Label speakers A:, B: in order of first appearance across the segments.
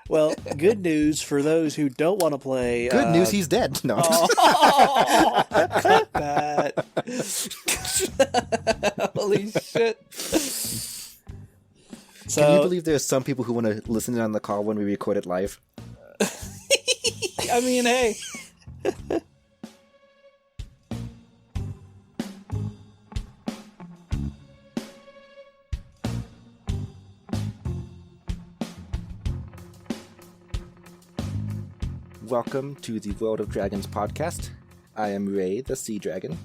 A: Well, good news for those who don't want to play.
B: Good news, he's dead. No.
A: Oh, cut that. Holy shit.
B: Can you believe there's some people who want to listen in on the call when we record it live?
A: I mean, hey.
B: Welcome to the World of Dragons podcast. I am Ray, the Sea Dragon.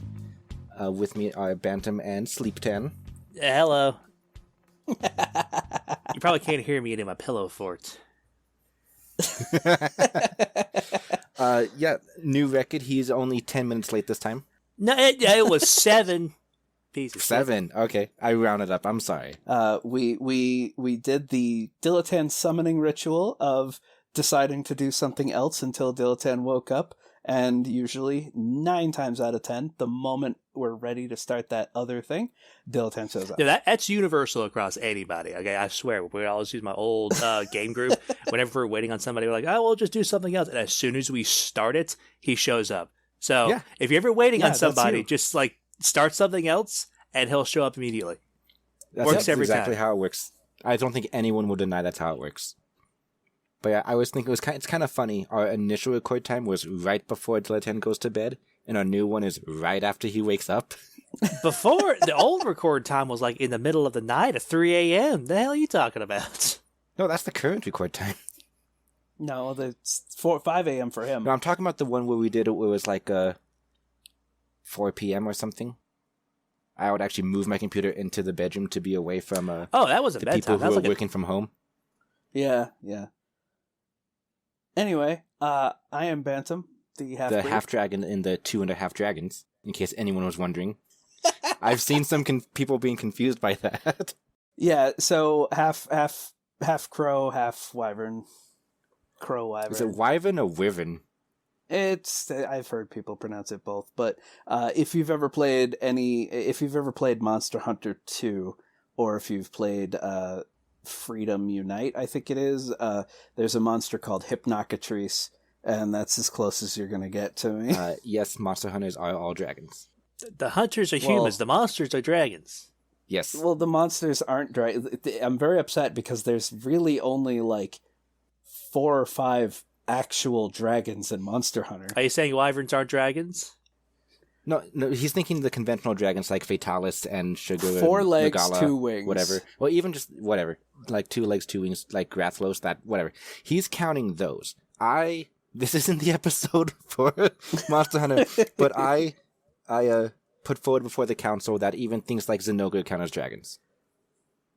B: With me are Bantam and Sleeptan.
A: Hello. You probably can't hear me in my pillow fort.
B: New record. He's only 10 minutes late this time.
A: No, it was 7 pieces.
B: 7. Okay, I rounded up. I'm sorry.
C: We did the Dilatan summoning ritual of deciding to do something else until Dilatan woke up, and usually 9 times out of 10, the moment we're ready to start that other thing, Dilatan shows up.
A: Yeah, that's universal across anybody. Okay, I swear. We always use my old game group. Whenever we're waiting on somebody, we're like, "Oh, we'll just do something else." And as soon as we start it, he shows up. So
B: Yeah.
A: if you're ever waiting on
C: that's
A: somebody,
C: you.
A: just like start something else, and he'll show up immediately. Works every
B: exactly
A: time.
B: how it works. I don't think anyone will deny that's how it works. But yeah, I was thinking it's kind of funny. Our initial record time was right before Dilatan goes to bed, and our new one is right after he wakes up.
A: Before, the old record time was like in the middle of the night at 3 a.m. The hell are you talking about?
B: No, that's the current record time.
C: No, it's 5 a.m. for him.
B: No, I'm talking about the one where we did it where it was like 4 p.m. or something. I would actually move my computer into the bedroom to be away from
A: Oh, that was a
B: the
A: bedtime.
B: people
A: That
B: who
A: was
B: were
A: like
B: working from home.
C: Yeah. Anyway, I am Bantam, the half-breed.
B: The half dragon in the 2.5 dragons, in case anyone was wondering. I've seen some people being confused by that.
C: Yeah, so half crow, half wyvern. Crow wyvern.
B: Is it wyvern or wyvern?
C: I've heard people pronounce it both, but if you've ever played Monster Hunter 2, or if you've played Freedom Unite, I think it is, there's a monster called Hypnocatrice, and that's as close as you're going to get to me.
B: Yes, monster hunters are all dragons.
A: the hunters are humans, the monsters are dragons.
B: Yes.
C: Well, the monsters aren't I'm very upset because there's really only like 4 or 5 actual dragons in Monster Hunter.
A: Are you saying wyverns aren't dragons?
B: No, he's thinking the conventional dragons like Fatalis and Sugar
C: 4
B: and
C: legs,
B: Nagala,
C: 2 wings.
B: whatever. Well, even just whatever. Like 2 legs, 2 wings, like Grathlos, that, whatever. He's counting those. This isn't the episode for Monster Hunter, but I put forward before the council that even things like Zenogre count as dragons.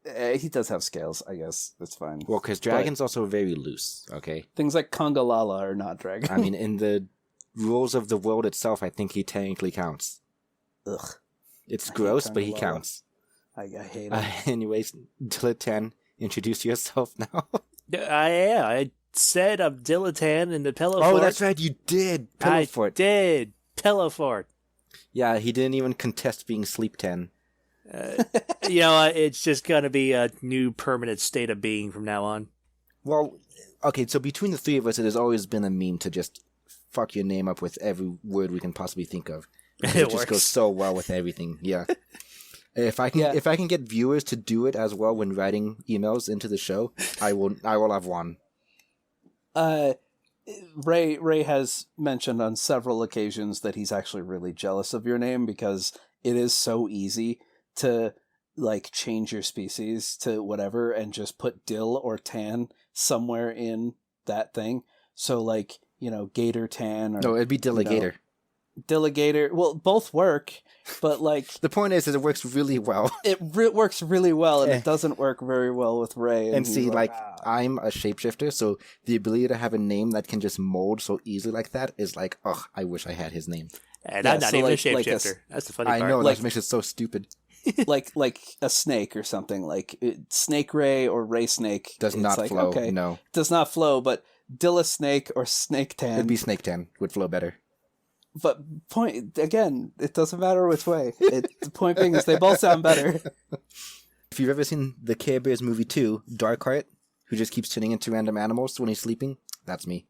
C: He does have scales, I guess. That's fine.
B: Well, because dragons also very loose, okay?
C: Things like Kongalala are not dragons.
B: I mean, in the rules of the world itself, I think he technically counts.
C: Ugh.
B: It's
C: I
B: gross,
C: hate
B: but he
C: Kongalala.
B: counts.
C: I hate him.
B: Anyways, Dilatan, introduce yourself now.
A: I said I'm Dilatan in the pillow
B: Oh,
A: fort.
B: that's right, you did. Pillow fort.
A: Did. Pillow fort.
B: Yeah, he didn't even contest being Sleeptan.
A: It's just going to be a new permanent state of being from now on.
B: Well, okay, so between the 3 of us, it has always been a meme to just fuck your name up with every word we can possibly think of. It just
A: works.
B: goes so well with everything, yeah. If I can get viewers to do it as well when writing emails into the show, I will have won.
C: Ray has mentioned on several occasions that he's actually really jealous of your name because it is so easy to like change your species to whatever and just put Dill or Tan somewhere in that thing. So like, Gator Tan or
B: No, it'd be Delegator.
C: Delegator. Well, both work, but like
B: The point is it works really well.
C: it works really well, and it doesn't work very well with Ray.
B: And
C: he's
B: see, like,
C: "Ah."
B: I'm a shapeshifter, so the ability to have a name that can just mold so easily like that is like, ugh, I wish I had his name.
A: And
C: Yeah,
A: I'm not
C: so
A: even
C: like-
A: a
C: like a
A: shapeshifter. That's the funny
B: I
A: part.
B: know,
C: Like-
B: that makes it so stupid.
C: like a snake or something, like Snake Ray or Ray Snake
B: Does
C: it's
B: not
C: like,
B: flow,
C: okay,
B: no.
C: does not flow, but Dilla Snake or Snake Tan.
B: It'd be Snake Tan, would flow better.
C: But point again, it doesn't matter which way. The point being is they both sound better.
B: If you've ever seen the Care Bears movie 2, Darkheart, who just keeps turning into random animals when he's sleeping. That's me.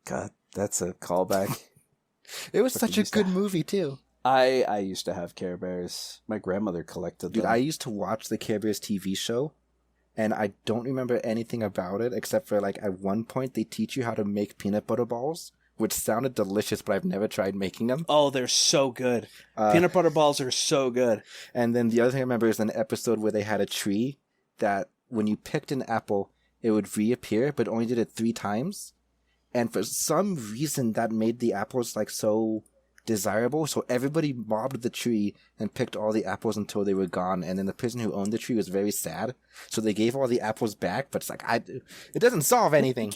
C: God, that's a callback.
B: It was such a good movie, too.
C: I used to have Care Bears. My grandmother collected them.
B: Dude, I used to watch the Care Bears TV show, and I don't remember anything about it except for, like, at one point they teach you how to make peanut butter balls, which sounded delicious, but I've never tried making them.
C: Oh, they're so good. Peanut butter balls are so good.
B: And then the other thing I remember is an episode where they had a tree that when you picked an apple, it would reappear, but only did it 3 times. And for some reason, that made the apples, like, so desirable. So everybody mobbed the tree and picked all the apples until they were gone. And then the person who owned the tree was very sad. So they gave all the apples back, but it's like, it doesn't solve anything.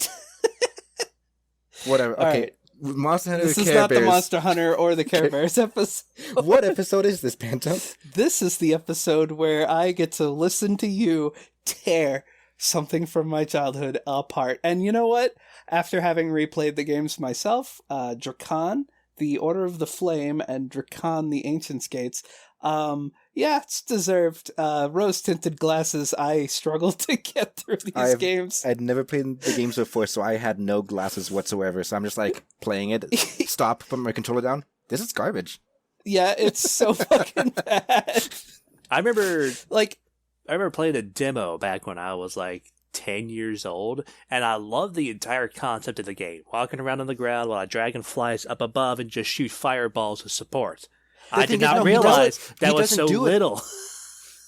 B: Whatever. Okay.
C: Right.
B: Monster Hunter
C: This is
B: Care
C: not
B: Bears.
C: the Monster Hunter or the Care Bears episode.
B: What episode is this, Panto?
C: This is the episode where I get to listen to you tear something from my childhood apart. And you know what? After having replayed the games myself, Drakan, the Order of the Flame, and Drakan, the Ancient Skates, it's deserved. Rose-tinted glasses, I struggled to get through these games.
B: I'd never played the games before, so I had no glasses whatsoever. So I'm just like playing it, stop, put my controller down. This is garbage.
C: Yeah, it's so fucking bad.
A: I remember playing a demo back when I was like 10 years old, and I loved the entire concept of the game. Walking around on the ground while a dragon flies up above and just shoot fireballs as support. I did not realize that was so little.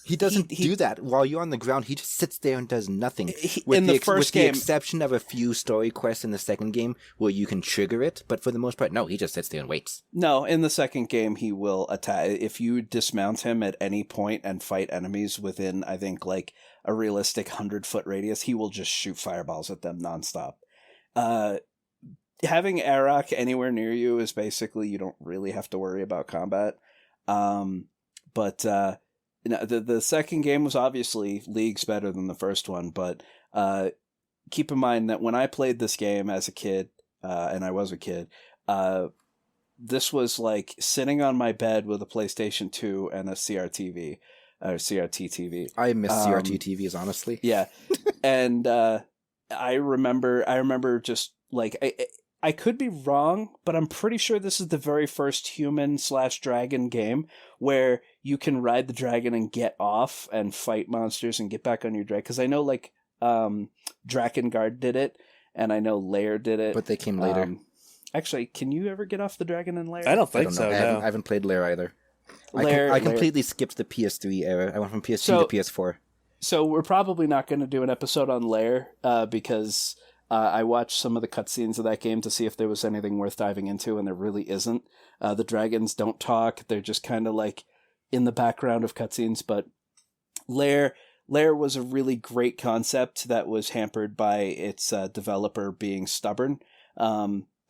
B: He doesn't do that. While you're on the ground, he just sits there and does nothing.
C: In the first game,
B: with the exception of a few story quests in the second game where you can trigger it, but for the most part, no, he just sits there and waits.
C: No, in the second game, he will attack. If you dismount him at any point and fight enemies within, I think, like a realistic 100-foot radius, he will just shoot fireballs at them nonstop. Having Arok anywhere near you is basically, you don't really have to worry about combat. The second game was obviously leagues better than the first one, but keep in mind that when I played this game as a kid, and I was a kid, this was like sitting on my bed with a PlayStation 2 and a CRT TV.
B: I miss CRT TVs, honestly.
C: Yeah. And I remember just like I could be wrong, but I'm pretty sure this is the very first human/dragon game where you can ride the dragon and get off and fight monsters and get back on your dragon. Because I know like Drakengard did it, and I know Lair did it.
B: But they came later.
C: Actually, can you ever get off the dragon in Lair?
A: I don't think so.
B: I haven't played Lair either. I completely skipped the PS3 era. I went from PS2 to PS4.
C: So we're probably not going to do an episode on Lair because I watched some of the cutscenes of that game to see if there was anything worth diving into, and there really isn't. The dragons don't talk. They're just kind of like in the background of cutscenes. But Lair was a really great concept that was hampered by its developer being stubborn.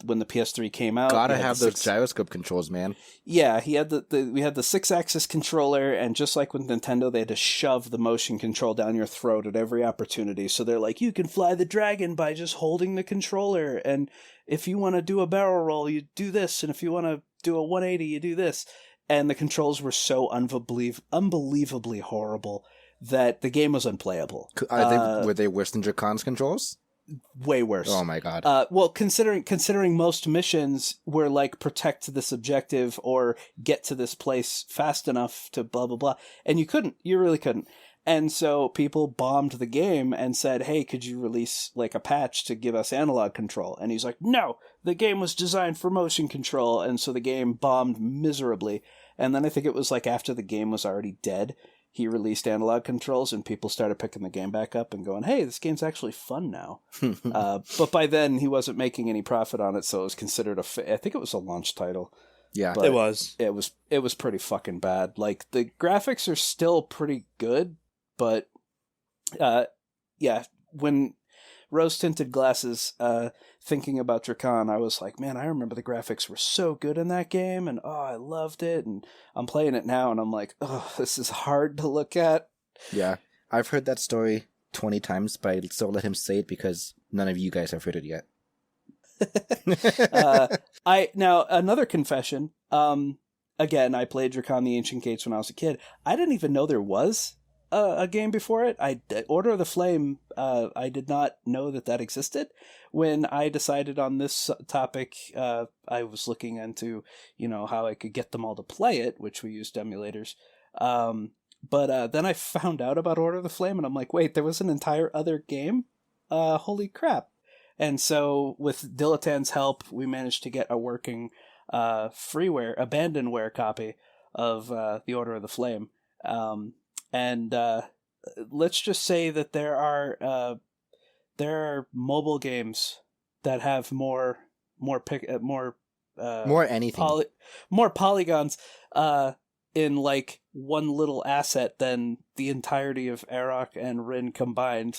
C: When the PS3 came out,
B: gotta have those gyroscope controls, man.
C: Yeah, we had the 6-axis controller, and just like with Nintendo, they had to shove the motion control down your throat at every opportunity. So they're like, you can fly the dragon by just holding the controller, and if you want to do a barrel roll, you do this, and if you want to do a 180, you do this. And the controls were so unbelievably horrible that the game was unplayable.
B: Were they worse than Drakan's controls?
C: Way worse.
B: Oh my god.
C: Well, considering most missions were like protect this objective or get to this place fast enough to blah blah blah, and you really couldn't. And so people bombed the game and said, "Hey, could you release like a patch to give us analog control?" And he's like, "No, the game was designed for motion control." And so the game bombed miserably. And then I think it was like after the game was already dead, he released analog controls, and people started picking the game back up and going, "Hey, this game's actually fun now." But by then, he wasn't making any profit on it, so it was considered I think it was a launch title.
B: Yeah,
C: but
A: it was.
C: It was pretty fucking bad. Like the graphics are still pretty good, but when rose-tinted glasses, thinking about Drakan, I was like, man, I remember the graphics were so good in that game, and I loved it, and I'm playing it now, and I'm like, this is hard to look at.
B: Yeah, I've heard that story 20 times, but I still let him say it because none of you guys have heard it yet.
C: Now, another confession, again, I played Drakan the Ancient Gates when I was a kid. I didn't even know there was a game before it. Order of the Flame, I did not know that existed. When I decided on this topic, I was looking into, how I could get them all to play it, which we used emulators. But then I found out about Order of the Flame, and I'm like, wait, there was an entire other game? Holy crap. And so with Dilettante's help, we managed to get a working abandonware copy of the Order of the Flame. And let's just say that there are mobile games that have more
B: anything,
C: more polygons in like one little asset than the entirety of Arok and Ryn combined.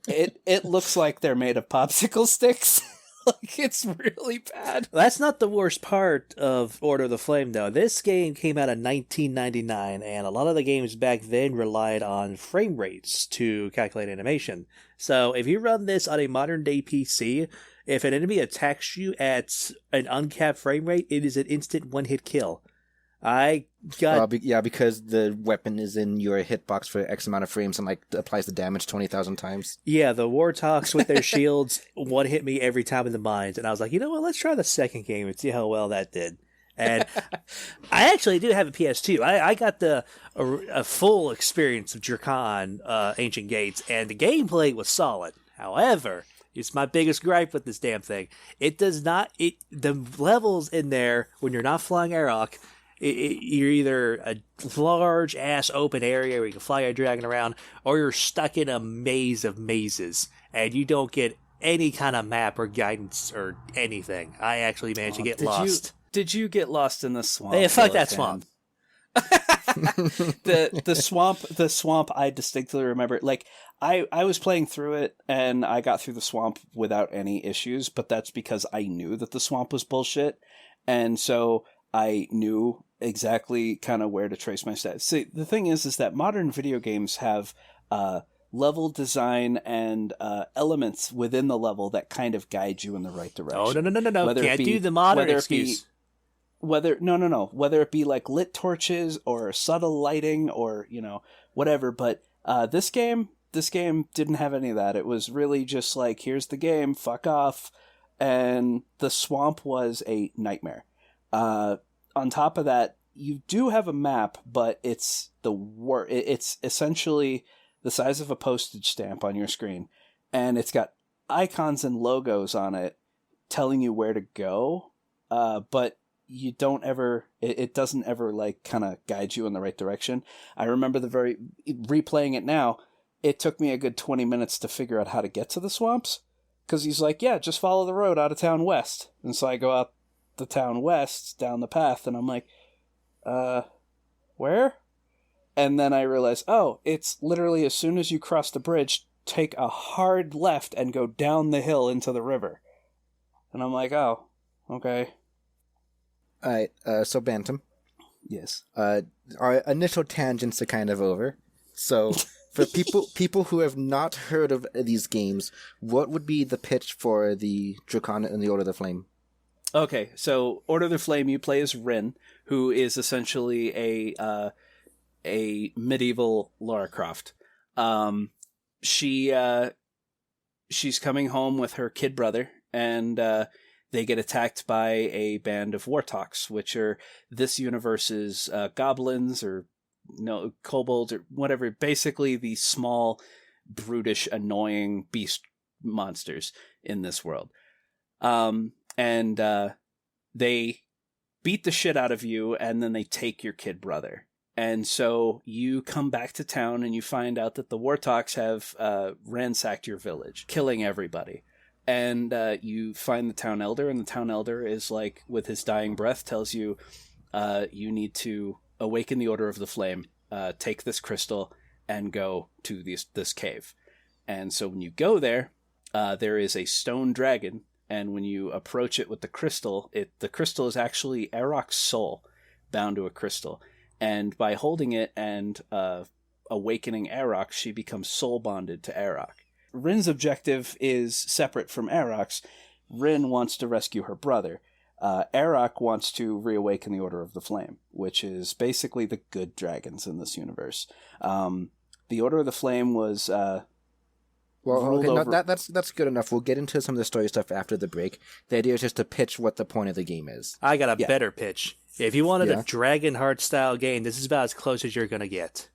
C: It looks like they're made of popsicle sticks. Like, it's really bad.
A: That's not the worst part of Order of the Flame, though. This game came out in 1999, and a lot of the games back then relied on frame rates to calculate animation. So if you run this on a modern-day PC, if an enemy attacks you at an uncapped frame rate, it is an instant one-hit kill.
B: Because the weapon is in your hitbox for X amount of frames and like applies the damage 20,000 times.
A: Yeah, the Wartalks with their shields one hit me every time in the mines, and I was like, you know what? Let's try the second game and see how well that did. And I actually do have a PS2. I got a full experience of Drakan, Ancient Gates, and the gameplay was solid. However, it's my biggest gripe with this damn thing. The levels in there when you're not flying Arok. You're either a large ass open area where you can fly your dragon around, or you're stuck in a maze of mazes, and you don't get any kind of map or guidance or anything. I actually managed to get lost.
C: Did you get lost in the swamp?
A: Hey, fuck that swamp.
C: the swamp I distinctly remember. Like, I was playing through it and I got through the swamp without any issues, but that's because I knew that the swamp was bullshit, and so I knew exactly kind of where to trace my steps. See, the thing is that modern video games have level design and elements within the level that kind of guide you in the right direction.
A: Oh, no. Whether can't do the modern excuse.
C: Whether it be like lit torches or subtle lighting or, whatever. But this game didn't have any of that. It was really just like, here's the game, fuck off. And the swamp was a nightmare. On top of that, you do have a map, but it's it's essentially the size of a postage stamp on your screen, and it's got icons and logos on it telling you where to go, but you don't ever, it doesn't ever like kind of guide you in the right direction. I remember replaying it now, it took me a good 20 minutes to figure out how to get to the swamps, because he's like, yeah, just follow the road out of town west. And so I go out the town west down the path, and I'm like, where? And then I realize, oh, it's literally as soon as you cross the bridge, take a hard left and go down the hill into the river. And I'm like, oh, okay.
B: Alright, so Bantam.
C: Yes.
B: Our initial tangents are kind of over. So for people who have not heard of these games, what would be the pitch for the Drakan and the Order of the Flame?
C: Okay, so Order of the Flame, you play as Ryn, who is essentially a medieval Lara Croft. She's coming home with her kid brother, and they get attacked by a band of Wartalks, which are this universe's goblins or kobolds or whatever. Basically, the small, brutish, annoying beast monsters in this world. And they beat the shit out of you, and then they take your kid brother. And so you come back to town, and you find out that the Wartalks have ransacked your village, killing everybody. And you find the town elder, and the town elder is like, with his dying breath, tells you, you need to awaken the Order of the Flame, take this crystal, and go to this cave. And so when you go there, there is a stone dragon. And when you approach it with the crystal is actually Arok's soul bound to a crystal. And by holding it and awakening Arok, she becomes soul bonded to Arok. Ryn's objective is separate from Arok's. Ryn wants to rescue her brother. Arok wants to reawaken the Order of the Flame, which is basically the good dragons in this universe. The Order of the Flame was ruled over...
B: that's good enough. We'll get into some of the story stuff after the break. The idea is just to pitch what the point of the game is.
A: I got a better pitch. If you wanted a Dragon Heart style game, this is about as close as you're going to get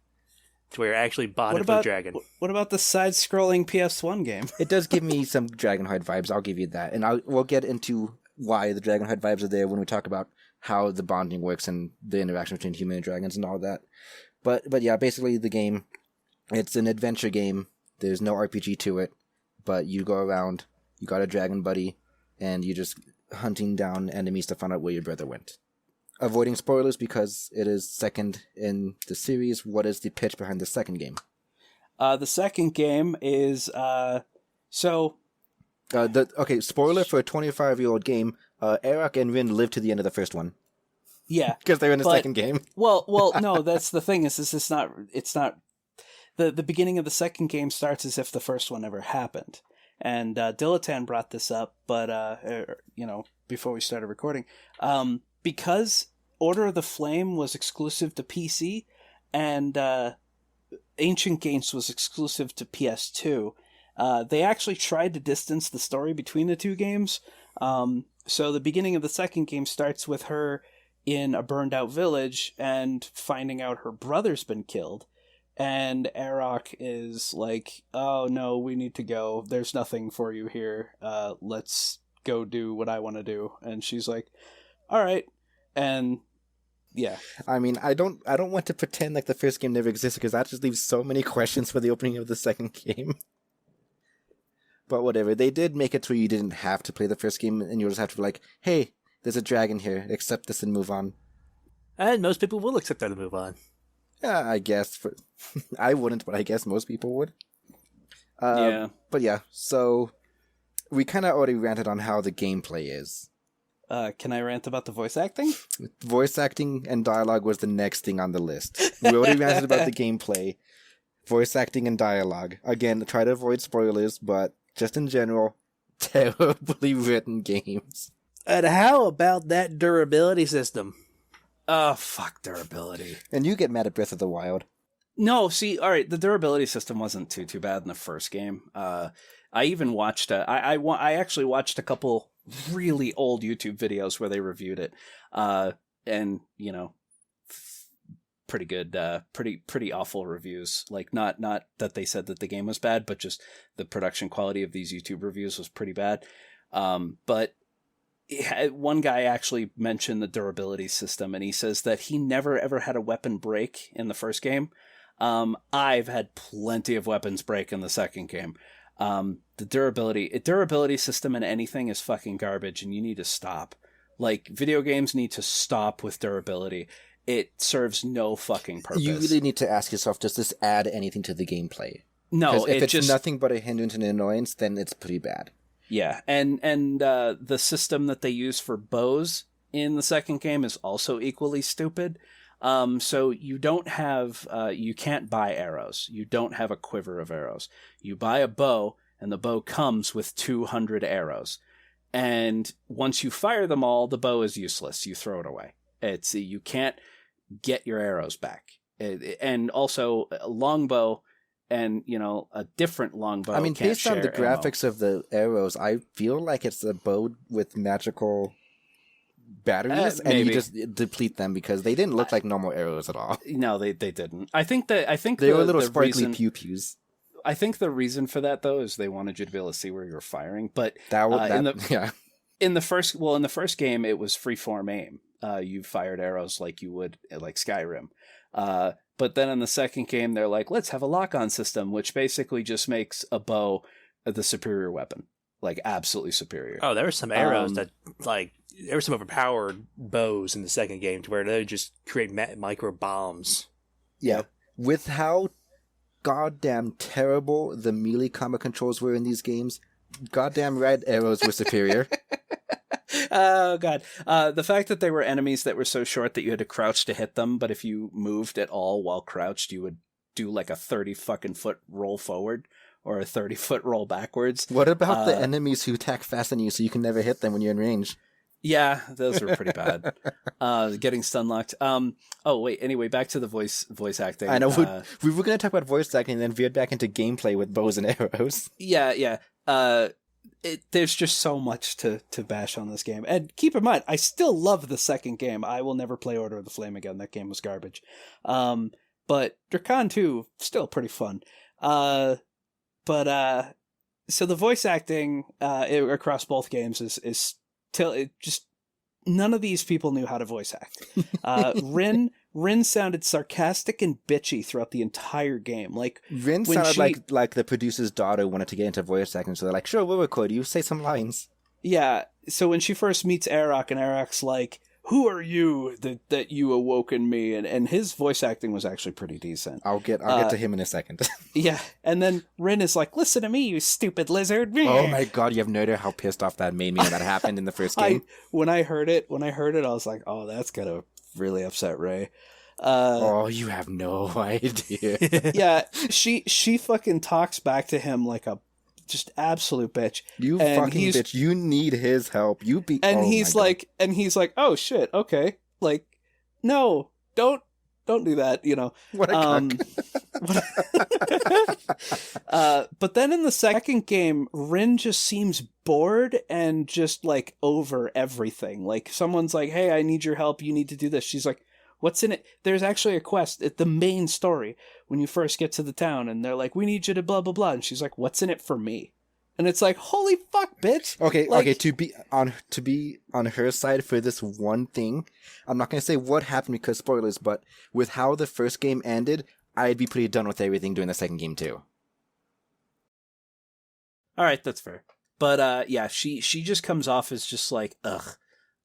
A: to where you're actually bonding with the dragon.
C: What about the side-scrolling PS1 game?
B: It does give me some Dragonheart vibes, I'll give you that. And we'll get into why the Dragonheart vibes are there when we talk about how the bonding works and the interaction between human and dragons and all that. But yeah, basically the game, it's an adventure game. There's no RPG to it, but you go around, you got a dragon buddy, and you're just hunting down enemies to find out where your brother went. Avoiding spoilers because it is second in the series. What is the pitch behind the second game?
C: The second game is spoiler
B: for a 25-year-old game. Arok and Ryn live to the end of the first one.
C: Yeah,
B: because they're in the second game.
C: Well, no, that's the thing. It's not. The beginning of the second game starts as if the first one never happened. And Dilatan brought this up, but before we started recording, because Order of the Flame was exclusive to PC, and Ancient Games was exclusive to PS2, they actually tried to distance the story between the two games. So the beginning of the second game starts with her in a burned out village and finding out her brother's been killed. And Arok is like, oh no, we need to go. There's nothing for you here. Let's go do what I want to do. And she's like, all right. And yeah.
B: I mean, I don't want to pretend like the first game never existed because that just leaves so many questions for the opening of the second game. But whatever. They did make it so you didn't have to play the first game and you just have to be like, hey, there's a dragon here. Accept this and move on.
A: And most people will accept that and move on.
B: Yeah, I guess. I wouldn't, but I guess most people would.
C: Yeah.
B: But yeah, so we kind of already ranted on how the gameplay is.
C: Can I rant about the voice acting?
B: Voice acting and dialogue was the next thing on the list. We already ranted about the gameplay. Voice acting and dialogue. Again, try to avoid spoilers, but just in general, terribly written games.
A: And how about that durability system?
C: Oh, fuck durability.
B: And you get mad at Breath of the Wild.
C: No, see, all right, the durability system wasn't too bad in the first game. I even watched, I actually watched a couple really old YouTube videos where they reviewed it. And, pretty good, pretty awful reviews. Like, not that they said that the game was bad, but just the production quality of these YouTube reviews was pretty bad. But one guy actually mentioned the durability system, and he says that he never ever had a weapon break in the first game. I've had plenty of weapons break in the second game. The durability system in anything is fucking garbage, and you need to stop. Like, video games need to stop with durability. It serves no fucking purpose.
B: You really need to ask yourself, does this add anything to the gameplay?
C: No,
B: if it's just nothing but a hindrance and an annoyance, then it's pretty bad.
C: Yeah, and the system that they use for bows in the second game is also equally stupid. So you don't have, you can't buy arrows. You don't have a quiver of arrows. You buy a bow, and the bow comes with 200 arrows. And once you fire them all, the bow is useless. You throw it away. You can't get your arrows back. And also, a longbow and, a different longbow.
B: I mean, based on the graphics of the arrows, I feel like it's a bow with magical batteries, and you just deplete them because they didn't look like normal arrows at all.
C: No, they didn't. I think they
B: were little sparkly pew-pews.
C: I think the reason for that, though, is they wanted you to be able to see where you were firing. But in the first game, it was freeform aim. You fired arrows like you would like Skyrim. But then in the second game, they're like, let's have a lock-on system, which basically just makes a bow the superior weapon. Like, absolutely superior.
A: Oh, there were some arrows there were some overpowered bows in the second game to where they just create micro bombs.
B: Yeah. With how goddamn terrible the melee combat controls were in these games, goddamn right arrows were superior.
C: Oh, God. The fact that they were enemies that were so short that you had to crouch to hit them, but if you moved at all while crouched, you would do like a 30-fucking-foot roll forward or a 30-foot roll backwards.
B: What about the enemies who attack fast on you so you can never hit them when you're in range?
C: Yeah, those were pretty bad. Getting stun locked. Oh wait. Anyway, back to the voice acting.
B: I know we were going to talk about voice acting, and then veered back into gameplay with bows and arrows.
C: Yeah. There's just so much to bash on this game. And keep in mind, I still love the second game. I will never play Order of the Flame again. That game was garbage. But Drakan 2, still pretty fun. So the voice acting across both games is just none of these people knew how to voice act. Ryn sounded sarcastic and bitchy throughout the entire game. Like
B: Ryn sounded like the producer's daughter wanted to get into voice acting, so they're like, "Sure, we'll record you. Say some lines."
C: Yeah. So when she first meets Arok, and Arok's like, "Who are you that you awoken me?" and his voice acting was actually pretty decent.
B: I'll get to him in a second.
C: Yeah, and then Ryn is like, "Listen to me, you stupid lizard."
B: Oh my god, you have no idea how pissed off that made me when that happened in the first game.
C: When I heard it, I was like, "Oh, that's gonna really upset Ray."
B: You have no idea.
C: Yeah, she fucking talks back to him like a just absolute bitch.
B: You fucking bitch. You need his help. You be.
C: And he's like, "Oh shit, okay." Like, no, don't do that. You know.
B: What a cuck.
C: But then in the second game, Ryn just seems bored and just like over everything. Like someone's like, "Hey, I need your help. You need to do this." She's like, "What's in it?" There's actually a quest at the main story when you first get to the town, and they're like, "We need you to blah blah blah," and she's like, "What's in it for me?" And it's like, holy fuck, bitch.
B: Okay, to be on her side for this one thing, I'm not gonna say what happened because spoilers, but with how the first game ended, I'd be pretty done with everything during the second game too.
C: All right, that's fair. But yeah, she just comes off as just like ugh,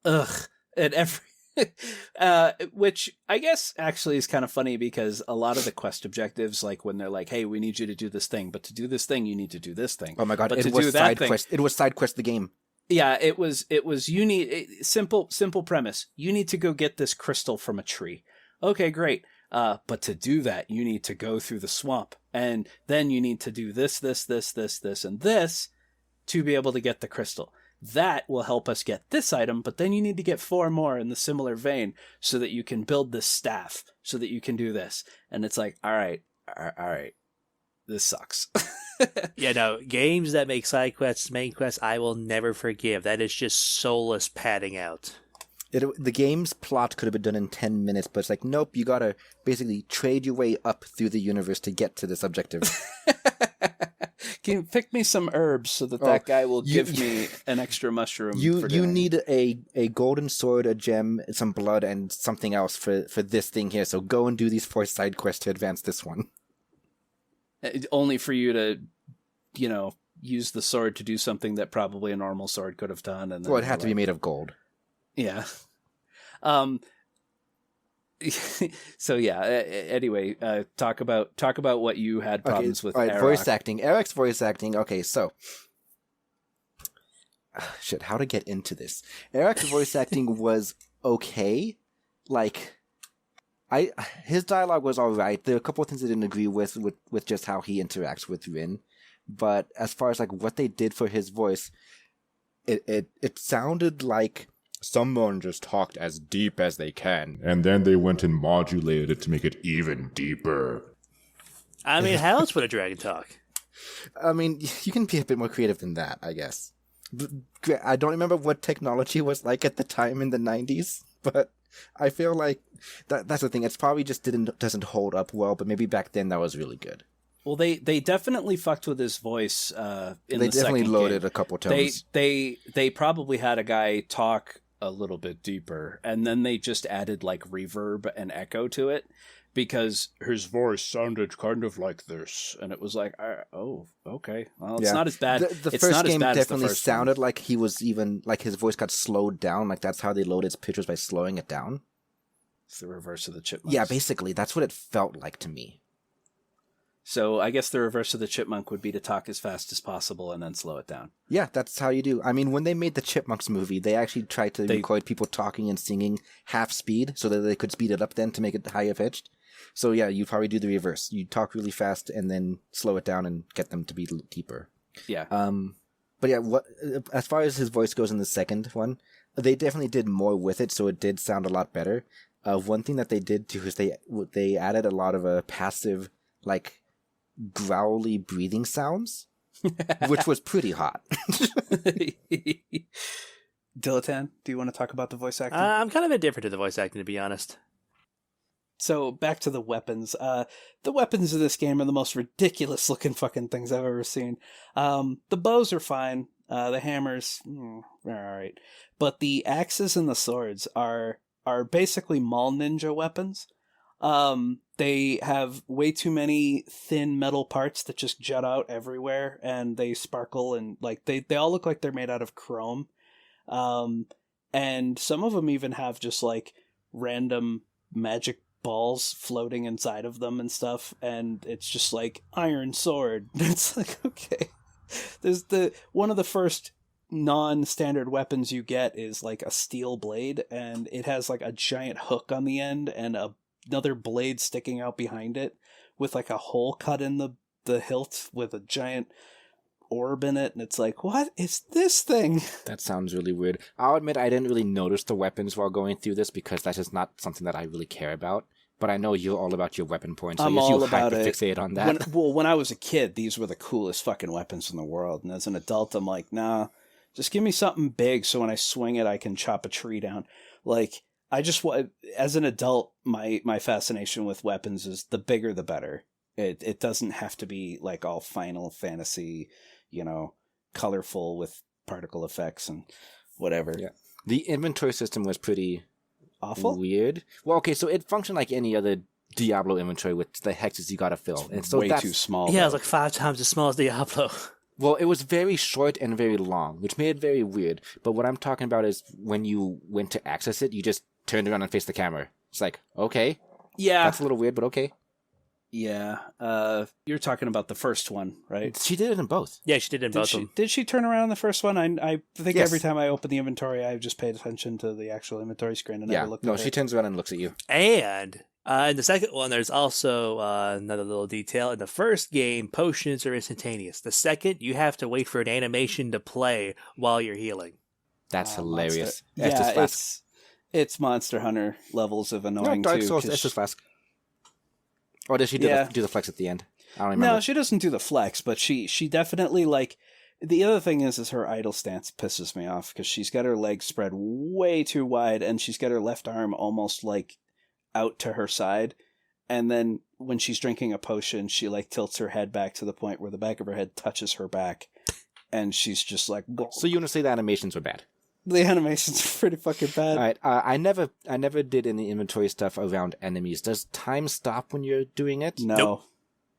C: and every. Which I guess actually is kind of funny because a lot of the quest objectives, like when they're like, "Hey, we need you to do this thing, but to do this thing, you need to do this thing."
B: Oh my god!
C: But
B: It was side quest. It was side quest the game.
C: Yeah, it was. You need simple premise. You need to go get this crystal from a tree. Okay, great. But to do that, you need to go through the swamp, and then you need to do this, and this to be able to get the crystal. That will help us get this item, but then you need to get 4 more in the similar vein so that you can build this staff, so that you can do this. And it's like, all right, this sucks.
A: Yeah, no, games that make side quests, main quests, I will never forgive. That is just soulless padding out.
B: The game's plot could have been done in 10 minutes, but it's like, nope, you gotta basically trade your way up through the universe to get to this objective.
C: Can you pick me some herbs so that guy will give me an extra mushroom?
B: You need a golden sword, a gem, some blood, and something else for this thing here. So go and do these 4 side quests to advance this one.
C: Only for you to, use the sword to do something that probably a normal sword could have done. And
B: well, it had to be made of gold.
C: Yeah. So yeah. Anyway, talk about what you had problems with.
B: All right,
C: Arok.
B: voice acting. Arok's voice acting. Okay, so shit. How to get into this? Arok's voice acting was okay. Like, his dialogue was all right. There are a couple of things I didn't agree with just how he interacts with Ryn, but as far as like what they did for his voice, it sounded like someone just talked as deep as they can,
D: and then they went and modulated it to make it even deeper.
A: I mean, how else would a dragon talk?
B: I mean, you can be a bit more creative than that, I guess. I don't remember what technology was like at the time in the 90s, but I feel like that's the thing. It's probably just doesn't hold up well, but maybe back then that was really good.
C: Well, they definitely fucked with his voice. They
B: definitely loaded
C: game.
B: A couple tones.
C: They probably had a guy talk a little bit deeper, and then they just added like reverb and echo to it because his voice sounded kind of like this, and it was like, oh, okay, well, it's not as bad.
B: The first game definitely sounded like he was even like his voice got slowed down. Like that's how they loaded his pictures, by slowing it down.
C: It's the reverse of the Chipmunks.
B: Yeah, basically, that's what it felt like to me.
C: So I guess the reverse of the Chipmunk would be to talk as fast as possible and then slow it down.
B: Yeah, that's how you do. I mean, when they made the Chipmunks movie, they actually tried to record people talking and singing half speed so that they could speed it up then to make it higher pitched. So yeah, you probably do the reverse. You talk really fast and then slow it down and get them to be deeper.
C: Yeah.
B: But yeah, what as far as his voice goes in the second one, they definitely did more with it, so it did sound a lot better. One thing that they did too is they added a lot of passive, like, growly breathing sounds, which was pretty hot.
C: Diletan, do you want to talk about the voice acting?
A: I'm kind of indifferent to the voice acting, to be honest.
C: So back to the weapons. The weapons of this game are the most ridiculous looking fucking things I've ever seen. The bows are fine. The hammers, they're alright. But the axes and the swords are basically mall ninja weapons. They have way too many thin metal parts that just jut out everywhere, and they sparkle, and like they all look like they're made out of chrome. And some of them even have just like random magic balls floating inside of them and stuff, and it's just like iron sword. It's like, okay. There's one of the first non-standard weapons you get is like a steel blade, and it has like a giant hook on the end and another blade sticking out behind it with like a hole cut in the hilt with a giant orb in it, and it's like, what is this thing?
B: That sounds really weird. I'll admit I didn't really notice the weapons while going through this because that's just not something that I really care about. But I know you're all about your weapon points, so
C: I'm
B: you
C: all about
B: hyperfixate on that.
C: When I was a kid, these were the coolest fucking weapons in the world, and as an adult, I'm like, nah, just give me something big so when I swing it, I can chop a tree down. Like, I just want, as an adult, my fascination with weapons is the bigger the better. It doesn't have to be like all Final Fantasy, colorful with particle effects and whatever.
B: Yeah. The inventory system was pretty
C: awful,
B: weird. Well, okay, so it functioned like any other Diablo inventory with the hexes you gotta fill.
C: It's
B: and so
C: way too small.
A: Yeah, it was like 5 times as small as Diablo.
B: Well, it was very short and very long, which made it very weird. But what I'm talking about is when you went to access it, you just turned around and faced the camera. It's like, okay.
C: Yeah.
B: That's a little weird, but okay.
C: Yeah. You're talking about the first one, right?
B: She did it in both.
A: Yeah, she did in both of them.
C: Did she turn around in the first one? I think
B: Yes.
C: every time I open the inventory, I just paid attention to the actual inventory screen and never looked at it.
B: She turns around and looks at you.
A: And in the second one, there's also another little detail. In the first game, potions are instantaneous. The second, you have to wait for an animation to play while you're healing.
B: That's hilarious.
C: Monster. Yeah, it's Monster Hunter levels of annoying
B: Dark
C: too.
B: Souls Estus Flask. Or does she do the flex at the end? I don't remember.
C: No, she doesn't do the flex, but she definitely, like, the other thing is her idle stance pisses me off because she's got her legs spread way too wide and she's got her left arm almost like out to her side, and then when she's drinking a potion, she like tilts her head back to the point where the back of her head touches her back, and she's just like.
B: So you want to say the animations were bad?
C: The animations are pretty fucking bad.
B: All right, I never did any inventory stuff around enemies. Does time stop when you're doing it?
C: No.
A: Nope.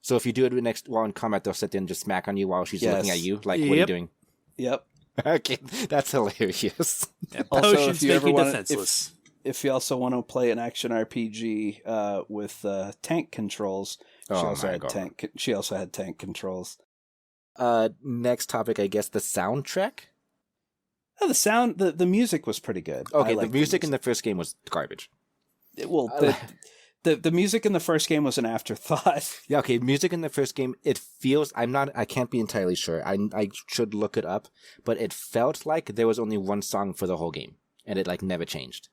B: So if you do it while in combat, they'll sit there and just smack on you while she's looking at you. Like, what are you doing?
C: Yep.
B: Okay, that's hilarious.
A: Yeah,
C: Also,
A: potions
C: if you
A: make
C: ever
A: you
C: want
A: defenseless.
C: if you also want to play an action RPG with tank controls, she also had tank controls.
B: Next topic, I guess, the soundtrack.
C: Oh, the music was pretty good.
B: Okay, the music in the first game was garbage.
C: The music in the first game was an afterthought.
B: Yeah, okay, music in the first game, it feels, I can't be entirely sure. I should look it up, but it felt like there was only one song for the whole game, and it like never changed.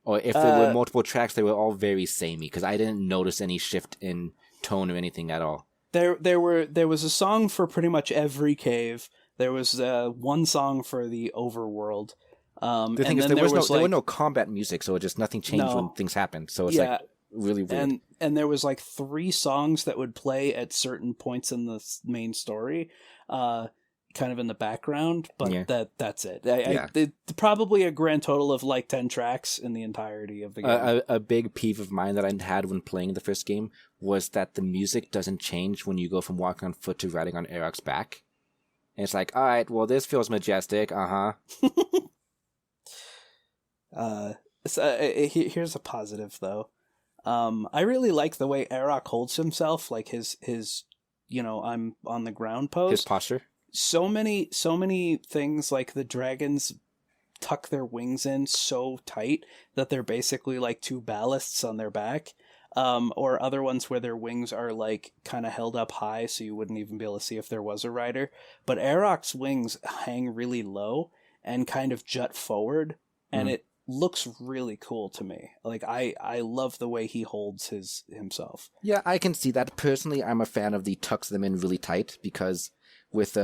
B: Or if there were multiple tracks, they were all very samey, because I didn't notice any shift in tone or anything at all.
C: There was a song for pretty much every cave. There was one song for the overworld.
B: The thing is, there were no combat music, so nothing changed when things happened. So it's like really weird.
C: And there was like 3 songs that would play at certain points in the main story, kind of in the background. But that's it. It's probably a grand total of like 10 tracks in the entirety of the game.
B: A big peeve of mine that I had when playing the first game was that the music doesn't change when you go from walking on foot to riding on Arok's back. And it's like, all right, well, this feels majestic.
C: Here's a positive though. I really like the way Arok holds himself, like his I'm on the ground pose.
B: His posture.
C: So many things, like the dragons tuck their wings in so tight that they're basically like 2 ballasts on their back. or other ones where their wings are like kind of held up high so you wouldn't even be able to see if there was a rider. But Arok's wings hang really low and kind of jut forward, and it looks really cool to me. Like I love the way he holds himself.
B: Yeah, I can see that. Personally, I'm a fan of the tucks them in really tight, because with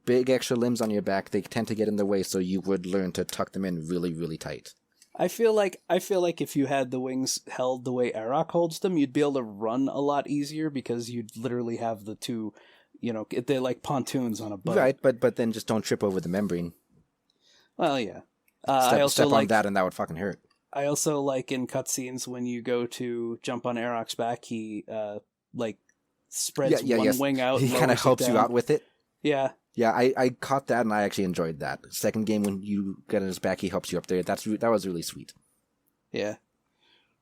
B: big extra limbs on your back, they tend to get in the way, so you would learn to tuck them in really, really tight.
C: I feel like if you had the wings held the way Arok holds them, you'd be able to run a lot easier, because you'd literally have the two, they're like pontoons on a boat.
B: Right, but then just don't trip over the membrane.
C: Well, yeah.
B: Step on that and that would fucking hurt.
C: I also like in cutscenes when you go to jump on Arok's back, he spreads one wing out.
B: He kind of helps you out with it.
C: Yeah.
B: Yeah, I caught that and I actually enjoyed that. Second game, when you get on his back, he helps you up there. That was really sweet.
C: Yeah.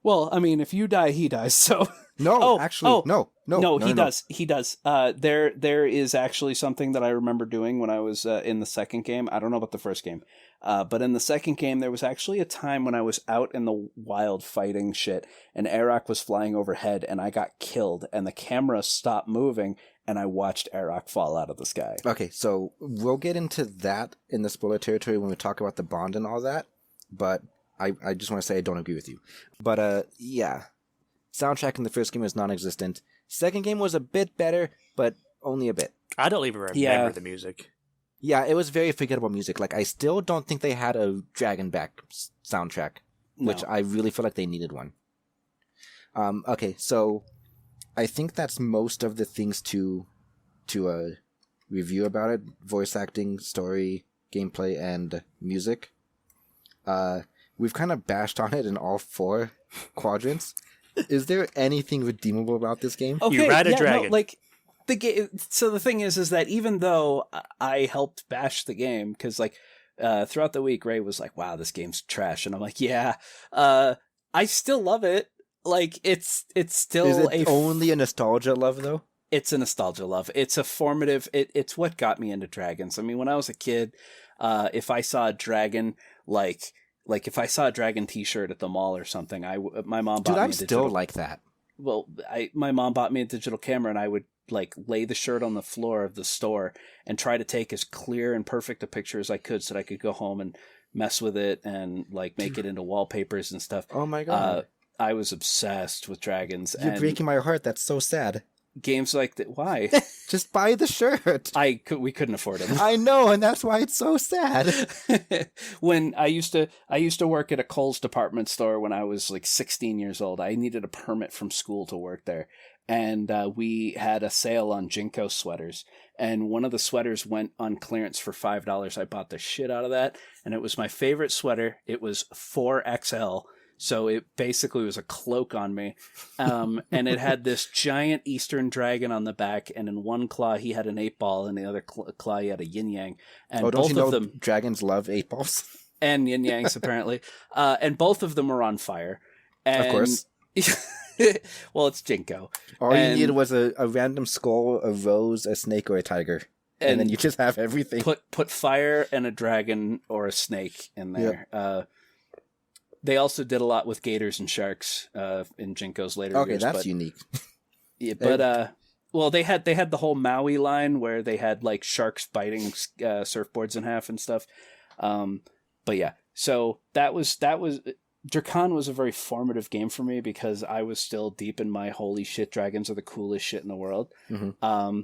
C: Well, I mean, if you die, he dies. So
B: no.
C: He does. He does. There is actually something that I remember doing when I was in the second game. I don't know about the first game, but in the second game, there was actually a time when I was out in the wild fighting shit, and Arok was flying overhead, and I got killed, and the camera stopped moving, and I watched Arok fall out of the sky.
B: Okay, so we'll get into that in the spoiler territory when we talk about the Bond and all that, but I just want to say I don't agree with you. But, yeah. Soundtrack in the first game was non-existent. Second game was a bit better, but only a bit.
A: I don't even remember the music.
B: Yeah, it was very forgettable music. Like, I still don't think they had a Dragon back soundtrack, which I really feel like they needed one. Okay, so I think that's most of the things to review about it. Voice acting, story, gameplay, and music. We've kind of bashed on it in all 4 quadrants. Is there anything redeemable about this game?
C: Okay,
A: you ride a dragon.
C: No, like the game. So the thing is that even though I helped bash the game, because throughout the week, Ray was like, "Wow, this game's trash," and I'm like, "Yeah, I still love it. Like it's still
B: is it only a nostalgia love though?
C: It's a nostalgia love. It's a formative. It's what got me into dragons. I mean, when I was a kid, if I saw a dragon like if I saw a dragon T-shirt at the mall or something, my mom bought me a digital.
B: Dude, I'm still like that.
C: Well, my mom bought me a digital camera, and I would lay the shirt on the floor of the store and try to take as clear and perfect a picture as I could, so that I could go home and mess with it and make it into wallpapers and stuff.
B: Oh my god!
C: I was obsessed with dragons.
B: You're breaking my heart. That's so sad.
C: Games like that. Why?
B: Just buy the shirt.
C: We couldn't afford them.
B: I know, and that's why it's so sad.
C: When I used to work at a Kohl's department store when I was 16 years old. I needed a permit from school to work there, and we had a sale on Jinko sweaters, and one of the sweaters went on clearance for $5. I bought the shit out of that, and it was my favorite sweater. It was 4XL. So it basically was a cloak on me. And it had this giant Eastern dragon on the back, and in one claw he had an 8-ball, and the other claw he had a yin-yang. And
B: don't you know them, dragons love 8-balls?
C: And yin-yangs, apparently. And both of them were on fire. And,
B: of course.
C: Well, it's Jinko.
B: All you needed was a random skull, a rose, a snake, or a tiger. And then you just have everything.
C: Put fire and a dragon or a snake in there. Yep. They also did a lot with gators and sharks in Jinko's later years.
B: Okay, that's unique.
C: Yeah, but well, they had the whole Maui line where they had sharks biting surfboards in half and stuff. But yeah, so that was Drakan was a very formative game for me, because I was still deep in my holy shit, dragons are the coolest shit in the world. Mm-hmm.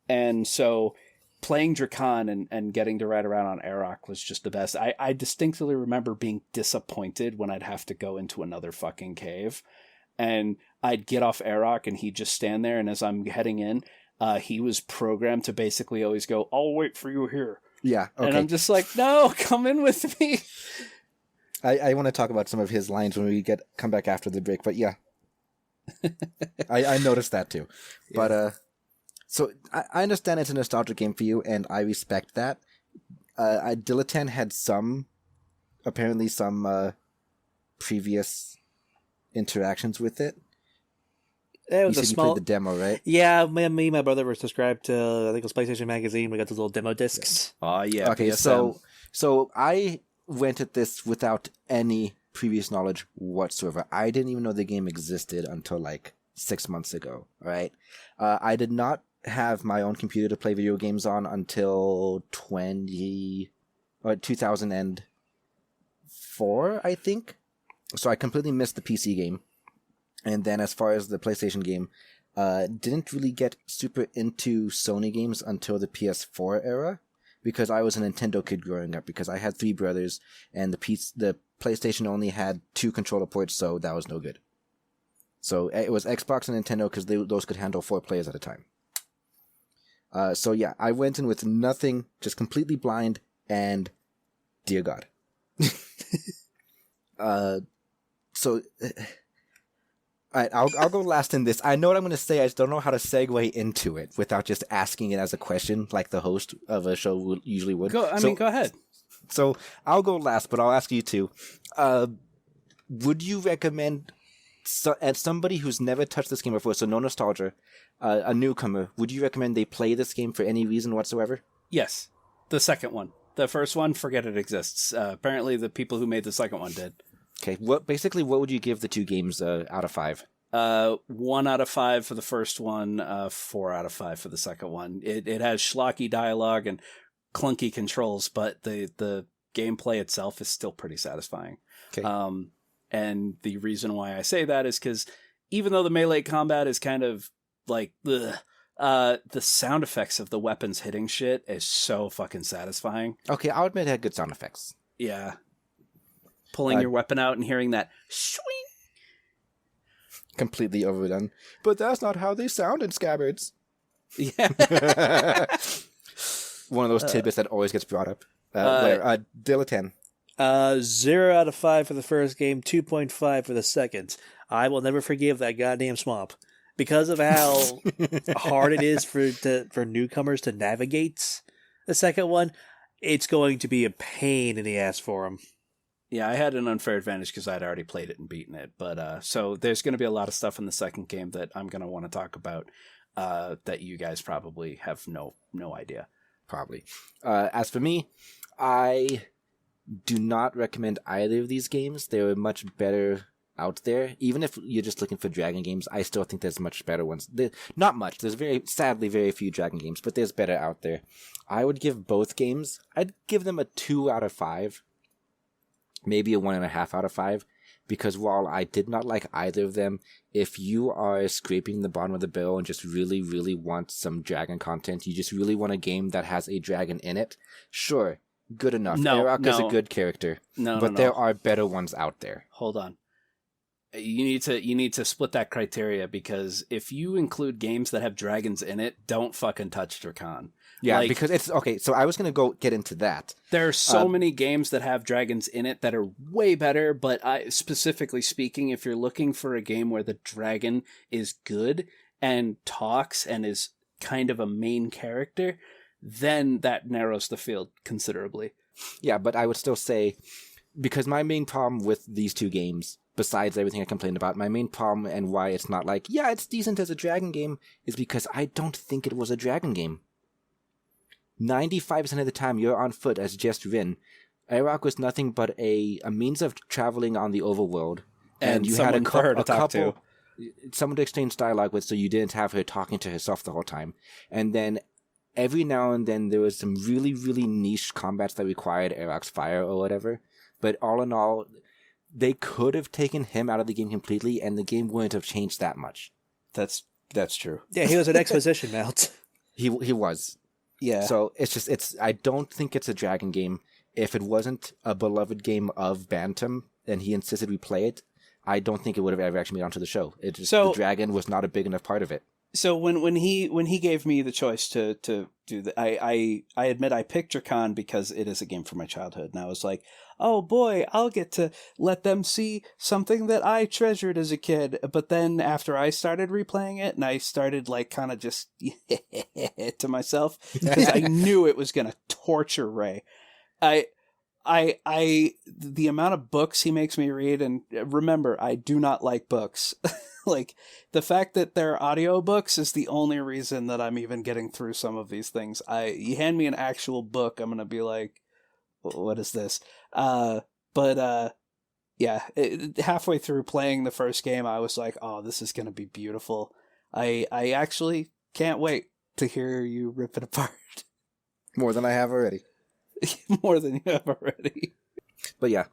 C: And so playing Drakan and getting to ride around on Arok was just the best. I distinctly remember being disappointed when I'd have to go into another fucking cave, and I'd get off Arok and he'd just stand there, and as I'm heading in, he was programmed to basically always go, "I'll wait for you here."
B: Yeah, okay.
C: And I'm just like, no, come in with me.
B: I want to talk about some of his lines when we come back after the break, but yeah. I noticed that too. Yeah. But so I understand it's a nostalgia game for you, and I respect that. Dilettant had apparently some previous interactions with it.
A: It was
B: you played the demo, right?
A: Yeah, me and my brother were subscribed to, I think it was PlayStation Magazine. We got those little demo discs.
C: Oh, yeah.
B: Okay,
C: PSM.
B: so I went at this without any previous knowledge whatsoever. I didn't even know the game existed until like 6 months ago. All right, I did not have my own computer to play video games on until 2004, I think. So I completely missed the PC game. And then as far as the PlayStation game, didn't really get super into Sony games until the PS4 era, because I was a Nintendo kid growing up, because I had 3 brothers, and the PlayStation only had 2 controller ports, so that was no good. So it was Xbox and Nintendo, because those could handle 4 players at a time. So yeah, I went in with nothing, just completely blind, and dear God. So... Alright, I'll go last in this. I know what I'm going to say, I just don't know how to segue into it without just asking it as a question, like the host of a show usually would.
C: Go ahead.
B: So, I'll go last, but I'll ask you too. Would you recommend, as somebody who's never touched this game before, so no nostalgia, a newcomer, would you recommend they play this game for any reason whatsoever?
C: Yes. The second one. The first one, forget it exists. Apparently the people who made the second one did.
B: Okay, what would you give the 2 games out of 5?
C: 1 out of 5 for the first one, 4 out of 5 for the second one. It has schlocky dialogue and clunky controls, but the gameplay itself is still pretty satisfying.
B: Okay.
C: And the reason why I say that is because even though the melee combat is kind of like, the sound effects of the weapons hitting shit is so fucking satisfying.
B: Okay, I'll admit it had good sound effects.
C: Yeah. Pulling your weapon out and hearing that swing.
B: Completely overdone. But that's not how they sound in Scabbards.
C: Yeah.
B: One of those tidbits that always gets brought up. Dillatin.
A: 0 out of 5 for the first game, 2.5 for the second. I will never forgive that goddamn swamp. Because of how hard it is for newcomers to navigate the second one, it's going to be a pain in the ass for them.
C: Yeah, I had an unfair advantage because I'd already played it and beaten it. But so there's going to be a lot of stuff in the second game that I'm going to want to talk about that you guys probably have no idea.
B: Probably. As for me, I do not recommend either of these games. They're much better out there. Even if you're just looking for Dragon games, I still think there's much better ones. Not much. There's sadly very few Dragon games, but there's better out there. I would give both games, I'd give them a 2 out of 5. Maybe a 1.5 out of 5, because while I did not like either of them, if you are scraping the bottom of the barrel and just really, really want some dragon content, you just really want a game that has a dragon in it, sure, good enough. Arok is a good character, but there are better ones out there.
C: Hold on. You need to split that criteria, because if you include games that have dragons in it, don't fucking touch Drakan.
B: Yeah, because it's okay. So I was gonna go get into that.
C: There are so many games that have dragons in it that are way better. But specifically speaking, if you're looking for a game where the dragon is good and talks and is kind of a main character, then that narrows the field considerably.
B: Yeah, but I would still say, because my main problem with these 2 games, besides everything I complained about, my main problem and why it's not like, yeah, it's decent as a dragon game, is because I don't think it was a dragon game. 95% of the time you're on foot as just Ryn. Arok was nothing but a means of traveling on the overworld. And you had a couple, someone to exchange dialogue with, so you didn't have her talking to herself the whole time. And then every now and then there was some really, really niche combats that required Arok's fire or whatever. But all in all, they could have taken him out of the game completely, and the game wouldn't have changed that much.
C: That's true.
A: Yeah, he was an exposition mount.
B: He was.
C: Yeah.
B: So I don't think it's a dragon game. If it wasn't a beloved game of Bantam and he insisted we play it, I don't think it would have ever actually made onto the show. The dragon was not a big enough part of it.
C: So when he gave me the choice to do that, I admit I picked Drakan because it is a game from my childhood, and I was like, oh boy, I'll get to let them see something that I treasured as a kid. But then after I started replaying it, and I started like kind of just to myself, because I knew it was gonna torture Ray. The amount of books he makes me read, and remember, I do not like books. Like, the fact that they're audiobooks is the only reason that I'm even getting through some of these things. You hand me an actual book, I'm gonna be like, what is this? But halfway through playing the first game, I was like, "Oh, this is going to be beautiful." I actually can't wait to hear you rip it apart.
B: More than I have already.
C: More than you have already.
B: But yeah,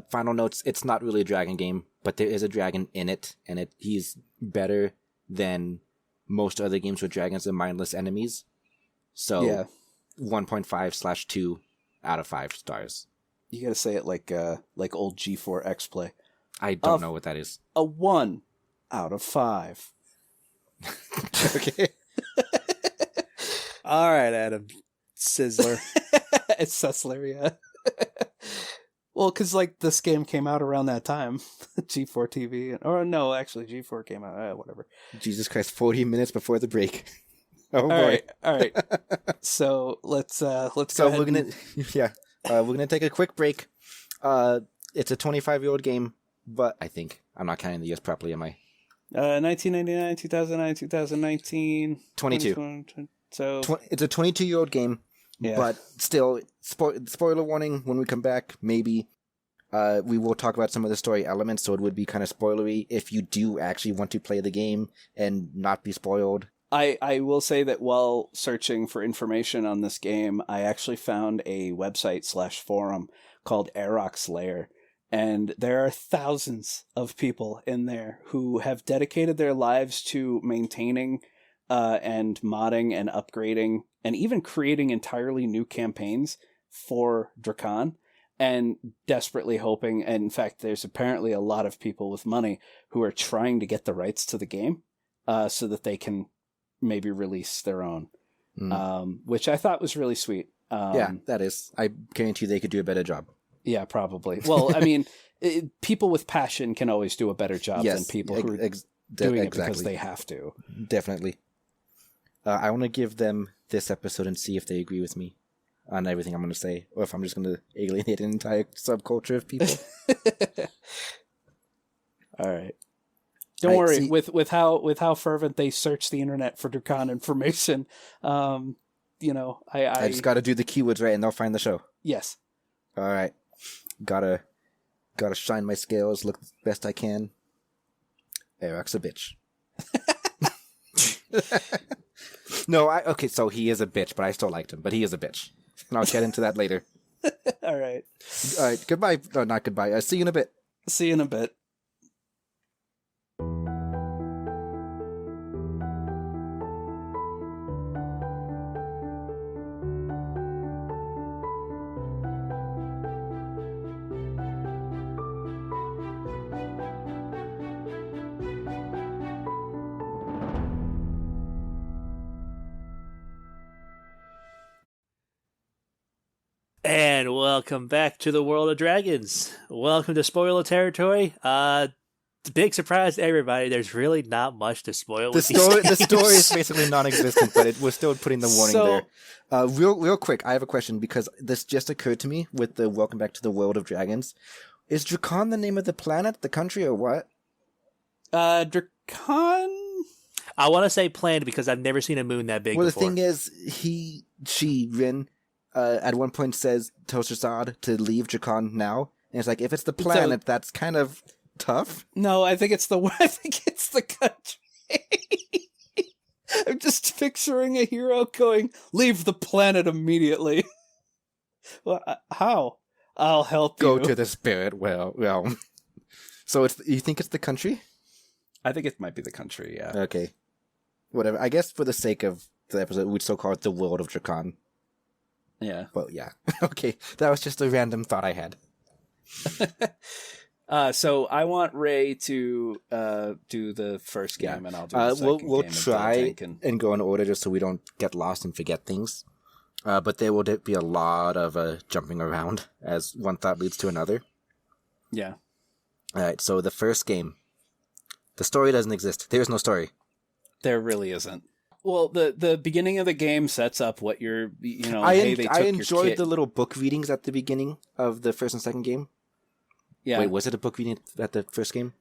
B: final notes. It's not really a dragon game, but there is a dragon in it, and he's better than most other games with dragons and mindless enemies. So,
C: Yeah.
B: 1.5/2 out of 5 stars.
C: You gotta say it like old G4 X Play.
B: I don't know what that is.
C: A 1 out of 5.
B: Okay.
A: All right, Adam Sizzler.
C: It's Sessler, yeah. Well, because like this game came out around that time, G4 TV, or no, actually G4 came out. Whatever.
B: Jesus Christ! 40 minutes before the break. Oh boy!
C: All right. So let's go
B: So
C: ahead
B: we're gonna take a quick break. It's a 25-year-old game, but I think I'm not counting the years properly, am I?
C: 1999, 2009, 2019,
B: 22.
C: So
B: It's a 22-year-old game,
C: yeah.
B: but still, spoiler warning. When we come back, maybe we will talk about some of the story elements, so it would be kind of spoilery if you do actually want to play the game and not be spoiled.
C: I will say that while searching for information on this game, I actually found a website/forum called Arok's Lair. And there are thousands of people in there who have dedicated their lives to maintaining and modding and upgrading and even creating entirely new campaigns for Drakan, and desperately hoping, and in fact, there's apparently a lot of people with money who are trying to get the rights to the game so that they can maybe release their own, which I thought was really sweet.
B: Yeah, that is. I guarantee they could do a better job.
C: Yeah, probably. Well, I mean, people with passion can always do a better job than people who are doing it because they have to.
B: Definitely. I want to give them this episode and see if they agree with me on everything I'm going to say, or if I'm just going to alienate an entire subculture of people.
C: All right. Don't worry. With how fervent they search the internet for Drakan information, I
B: just got to do the keywords right, and they'll find the show.
C: Yes.
B: All right. Gotta shine my scales, look the best I can. Arok's a bitch. No, okay, so he is a bitch, but I still liked him. But he is a bitch. And I'll get into that later.
C: All right.
B: All right, goodbye. No, not goodbye. See you in a bit.
C: See you in a bit.
A: And welcome back to the world of dragons. Welcome to spoiler territory. Big surprise to everybody. There's really not much to spoil.
B: The story is basically non-existent, but we're still putting the warning there. Real quick, I have a question because this just occurred to me with the welcome back to the world of dragons. Is Drakan the name of the planet, the country, or what?
C: Drakan?
A: I want to say planet because I've never seen a moon that big before.
B: The thing is, Ryn, at one point tells Rasad to leave Drakan now, and it's like, if it's the planet, that's kind of tough.
C: No, I think it's the country. I'm just picturing a hero going, "Leave the planet immediately." Well, how? I'll help you.
B: Go to the spirit realm. So you think it's the country?
C: I think it might be the country. Yeah.
B: Okay. Whatever. I guess for the sake of the episode, we'd still call it the world of Drakan.
C: Yeah.
B: Well, yeah. Okay. That was just a random thought I had.
C: So I want Ray to do the first game, and I'll do the second
B: we'll
C: game.
B: try and go in order just so we don't get lost and forget things. But there will be a lot of jumping around as one thought leads to another.
C: Yeah.
B: All right. So the first game, the story doesn't exist. There is no story.
C: There really isn't. Well, the beginning of the game sets up what you're,
B: I
C: I
B: enjoyed the little book readings at the beginning of the first and second game.
C: Yeah.
B: Wait, was it a book reading at the first game?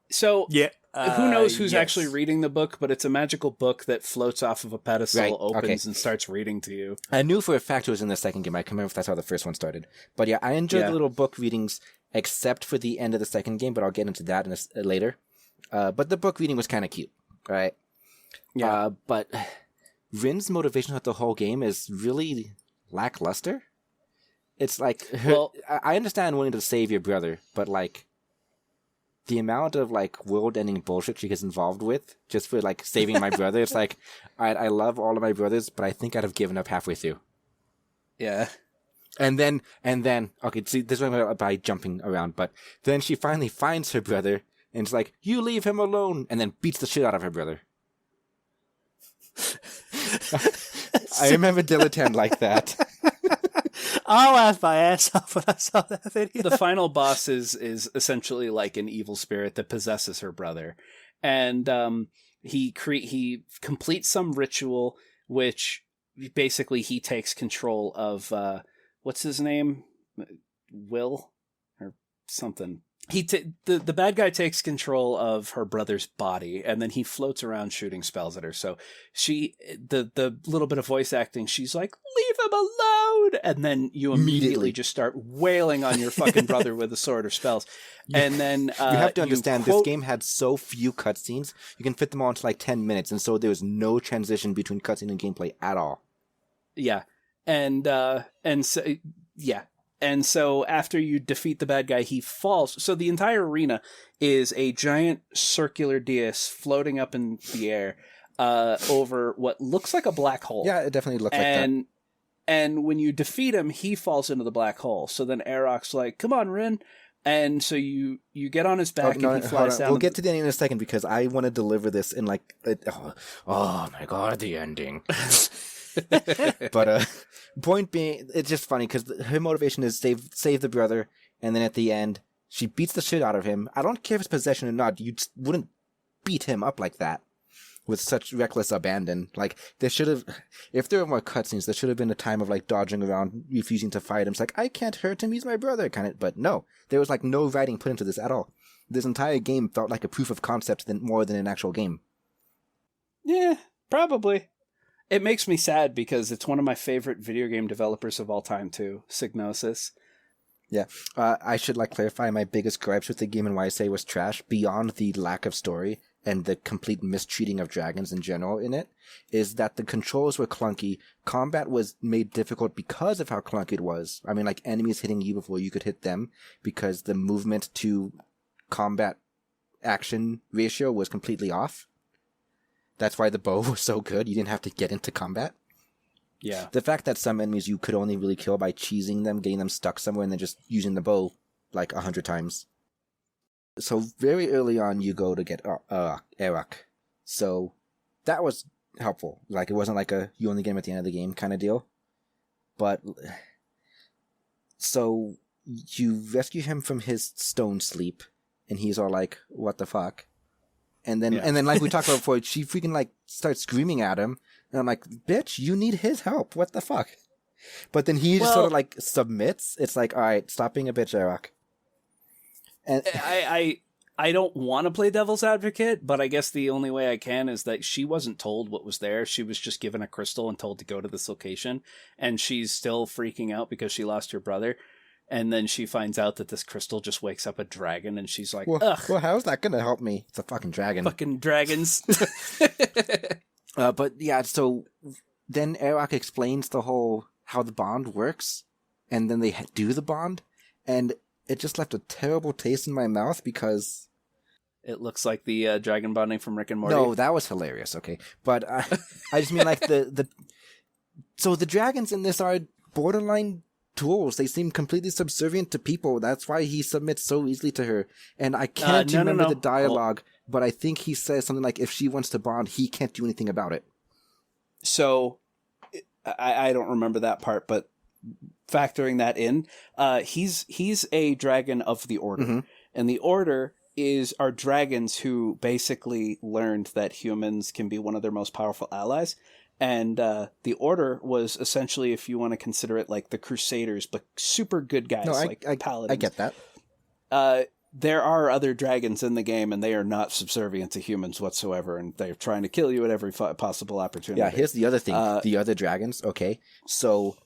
C: So,
A: yeah,
C: who knows who's
A: yes.
C: actually reading the book, but it's a magical book that floats off of a pedestal,
B: Right,
C: opens, and starts reading to you.
B: I knew for a fact it was in the second game. I can't remember if that's how the first one started. But yeah, I enjoyed the little book readings, except for the end of the second game, but I'll get into that later. But the book reading was kind of cute, right?
C: Yeah.
B: But Ryn's motivation throughout the whole game is really lackluster. It's like, I understand wanting to save your brother, but like, the amount of like world-ending bullshit she gets involved with just for like saving my brother, it's like, all right, I love all of my brothers, but I think I'd have given up halfway through.
C: Yeah.
B: And then, okay, see, this is what I mean by jumping around, but then she finally finds her brother, and it's like, you leave him alone, and then beats the shit out of her brother. I remember Dilettante like that.
A: I laughed my ass off when I saw that video.
C: The final boss is essentially like an evil spirit that possesses her brother, and he completes some ritual, which basically he takes control of what's his name, Will or something. The bad guy takes control of her brother's body, and then he floats around shooting spells at her. So the little bit of voice acting, she's like, leave him alone, and then you immediately just start wailing on your fucking brother with a sword or spells. And then
B: you have to understand, this game had so few cutscenes, you can fit them all into like 10 minutes, and so there was no transition between cutscene and gameplay at all.
C: Yeah, and so yeah. And so after you defeat the bad guy, he falls. So the entire arena is a giant circular dais floating up in the air over what looks like a black hole.
B: Yeah, it definitely looks like that.
C: And when you defeat him, he falls into the black hole. So then Arok's like, come on, Ryn. And so you get on his back and he flies down.
B: We'll get to the ending in a second because I want to deliver this in like... oh my god, the ending. But point being, it's just funny because her motivation is save the brother, and then at the end she beats the shit out of him. I don't care if it's possession or not. You just wouldn't beat him up like that with such reckless abandon. Like, there should have, if there were more cutscenes, there should have been a time of like dodging around, refusing to fight him. It's like, I can't hurt him, he's my brother, kind of. But no, there was like no writing put into this at all. This entire game felt like a proof of concept more than an actual game.
C: Yeah, probably. It makes me sad because it's one of my favorite video game developers of all time too, Psygnosis.
B: Yeah, I should like clarify my biggest gripes with the game and why I say it was trash, beyond the lack of story and the complete mistreating of dragons in general in it, is that the controls were clunky. Combat was made difficult because of how clunky it was. I mean, like, enemies hitting you before you could hit them, because the movement to combat action ratio was completely off. That's why the bow was so good. You didn't have to get into combat.
C: Yeah.
B: The fact that some enemies you could only really kill by cheesing them, getting them stuck somewhere, and then just using the bow like 100 times. So very early on, you go to get Arok. So that was helpful. Like, it wasn't like you only get him at the end of the game kind of deal. But so you rescue him from his stone sleep, and he's all like, "What the fuck?" And then, like we talked about before, she freaking like starts screaming at him, and I'm like, "Bitch, you need his help. What the fuck?" But then he just sort of like submits. It's like, all right, stop being a bitch, Arok. And
C: I don't want to play devil's advocate, but I guess the only way I can is that she wasn't told what was there. She was just given a crystal and told to go to this location, and she's still freaking out because she lost her brother. And then she finds out that this crystal just wakes up a dragon, and she's like, ugh.
B: Well, how's that going to help me? It's a fucking dragon.
C: Fucking dragons.
B: But yeah, so then Arok explains how the bond works, and then they do the bond, and it just left a terrible taste in my mouth because...
C: It looks like the dragon bonding from Rick and Morty.
B: No, that was hilarious, okay. But I just mean like So the dragons in this are borderline tools. They seem completely subservient to people. That's why he submits so easily to her. And I can't remember the dialogue, but I think he says something like, if she wants to bond, he can't do anything about it.
C: So, I don't remember that part, but factoring that in, he's a dragon of the Order. Mm-hmm. And the Order are dragons who basically learned that humans can be one of their most powerful allies. And the Order was essentially, if you want to consider it like the Crusaders, but super good guys, paladins.
B: I get that.
C: There are other dragons in the game, and they are not subservient to humans whatsoever, and they're trying to kill you at every possible opportunity.
B: Yeah, here's the other thing. The other dragons, okay? So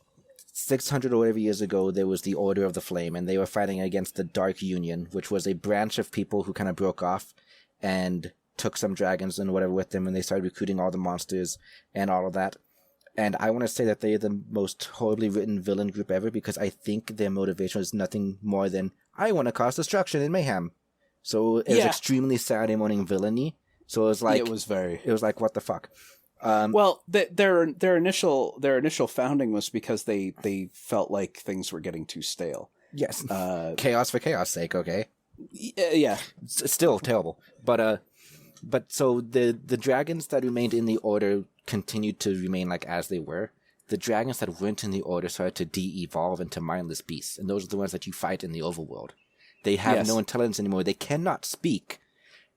B: 600 or whatever years ago, there was the Order of the Flame, and they were fighting against the Dark Union, which was a branch of people who kind of broke off and took some dragons and whatever with them, and they started recruiting all the monsters and all of that. And I want to say that they're the most horribly written villain group ever, because I think their motivation is nothing more than, I want to cause destruction and mayhem. So it was extremely Saturday morning villainy. So it was like, it was like, what the fuck?
C: Well, their initial founding was because they felt like things were getting too stale.
B: Yes, chaos for chaos' sake. Okay,
C: yeah,
B: it's still terrible. But so the dragons that remained in the order continued to remain like as they were. The dragons that weren't in the order started to de-evolve into mindless beasts, and those are the ones that you fight in the overworld. They have no intelligence anymore. They cannot speak,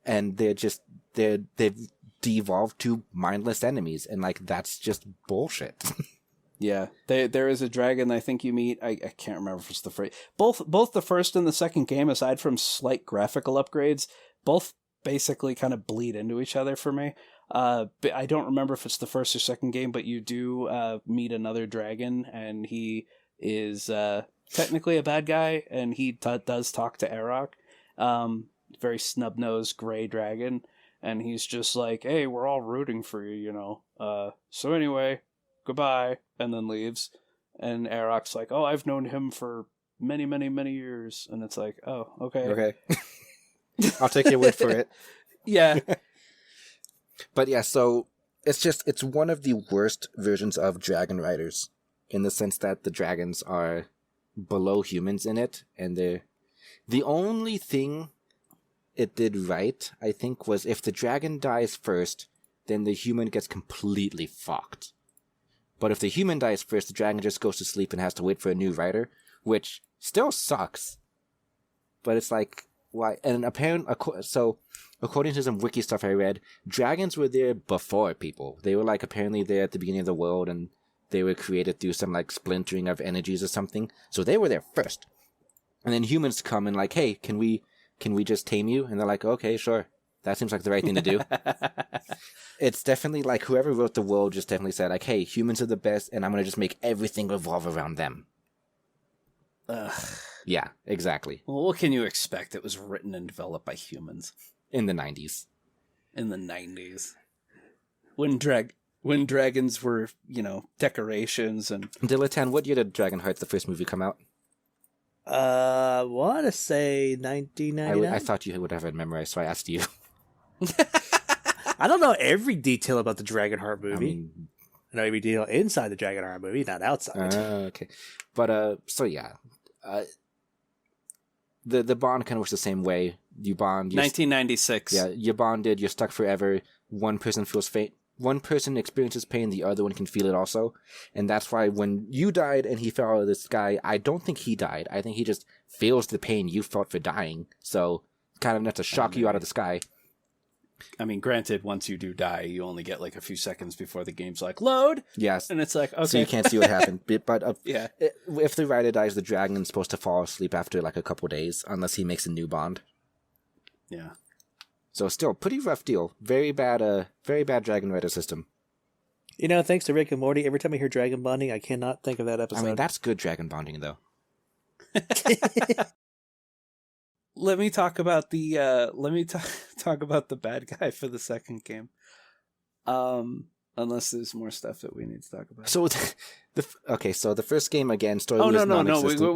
B: and they've devolved to mindless enemies, and like that's just bullshit.
C: Yeah, there is a dragon I think you meet. I can't remember if it's the first. Both the first and the second game, aside from slight graphical upgrades, both basically kind of bleed into each other for me. But I don't remember if it's the first or second game, but you do meet another dragon, and he is technically a bad guy, and he does talk to Arok. Very snub-nosed gray dragon. And he's just like, hey, we're all rooting for you, you know. So anyway, goodbye. And then leaves. And Arok's like, oh, I've known him for many, many, many years. And it's like, oh, okay.
B: Okay. I'll take your word for it.
C: Yeah.
B: But yeah, so it's one of the worst versions of Dragon Riders, in the sense that the dragons are below humans in it. And the only thing it did right, I think, was if the dragon dies first, then the human gets completely fucked. But if the human dies first, the dragon just goes to sleep and has to wait for a new rider, which still sucks. But it's like, why? And so according to some wiki stuff I read, dragons were there before people. They were like apparently there at the beginning of the world, and they were created through some like splintering of energies or something. So they were there first. And then humans come and like, hey, can we just tame you? And they're like, okay, sure. That seems like the right thing to do. It's definitely like whoever wrote the world just definitely said like, hey, humans are the best, and I'm going to just make everything revolve around them.
C: Ugh.
B: Yeah, exactly.
C: Well, what can you expect? It was written and developed by humans.
B: In the 90s.
C: In the 90s. When dragons were, you know, decorations and...
B: Dilatan, what year did Dragonheart, the first movie, come out?
A: Want to say 1999.
B: I thought you would have it memorized, so I asked you.
A: I don't know every detail about the Dragonheart movie.
B: I mean,
A: I know every detail inside the Dragonheart movie, not outside.
B: Okay. But, so yeah. The bond kind of works the same way. You bond...
C: 1996.
B: Yeah, you bonded, you're stuck forever. One person feels fate. One person experiences pain, the other one can feel it also. And that's why when you died and he fell out of the sky, I don't think he died. I think he just feels the pain you felt for dying. So, kind of enough to shock you out of the sky.
C: I mean, granted, once you do die, you only get like a few seconds before the game's like, load!
B: Yes.
C: And it's like, okay.
B: So you can't see what happened. But
C: yeah.
B: If the rider dies, the dragon's supposed to fall asleep after like a couple days, unless he makes a new bond.
C: Yeah.
B: So still, pretty rough deal. Very bad Dragon Rider system.
A: You know, thanks to Rick and Morty, every time I hear dragon bonding, I cannot think of that episode.
B: I mean, that's good dragon bonding, though.
C: Let me talk about the talk about the bad guy for the second game. Unless there's more stuff that we need to talk about.
B: So so the first game again, story
C: no,
B: non-existent.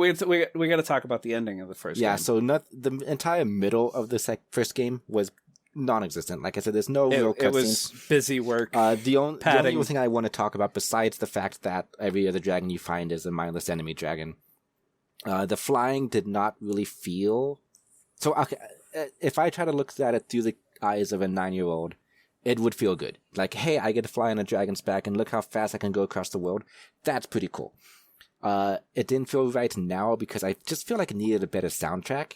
C: we got to talk about the ending of the first game.
B: Yeah, so the entire middle of the first game was non-existent. Like I said, there's no real cutscenes.
C: It was busy work.
B: The only thing I want to talk about, besides the fact that every other dragon you find is a mindless enemy dragon, the flying did not really feel... So, okay, if I try to look at it through the eyes of a 9-year-old, it would feel good. Like, hey, I get to fly on a dragon's back and look how fast I can go across the world. That's pretty cool. It didn't feel right now because I just feel like it needed a better soundtrack.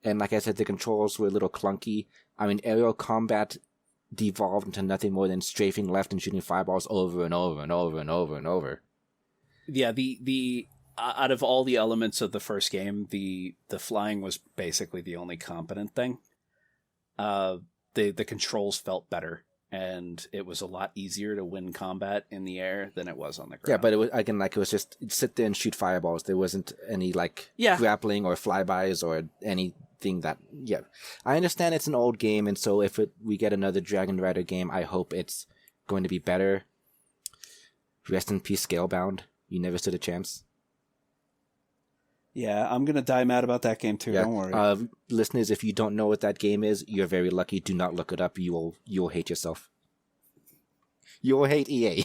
B: And like I said, the controls were a little clunky. I mean, aerial combat devolved into nothing more than strafing left and shooting fireballs over and over and over and over and over.
C: Yeah, the out of all the elements of the first game, the flying was basically the only competent thing. The controls felt better and it was a lot easier to win combat in the air than it was on the ground.
B: Yeah, but it was again like it was just sit there and shoot fireballs. There wasn't any like grappling or flybys or anything that. Yeah, I understand it's an old game, and so if we get another Dragon Rider game, I hope it's going to be better. Rest in peace, Scalebound. You never stood a chance.
C: Yeah, I'm going to die mad about that game too, don't worry.
B: Listeners, if you don't know what that game is, you're very lucky. Do not look it up. You will hate yourself. You will hate EA.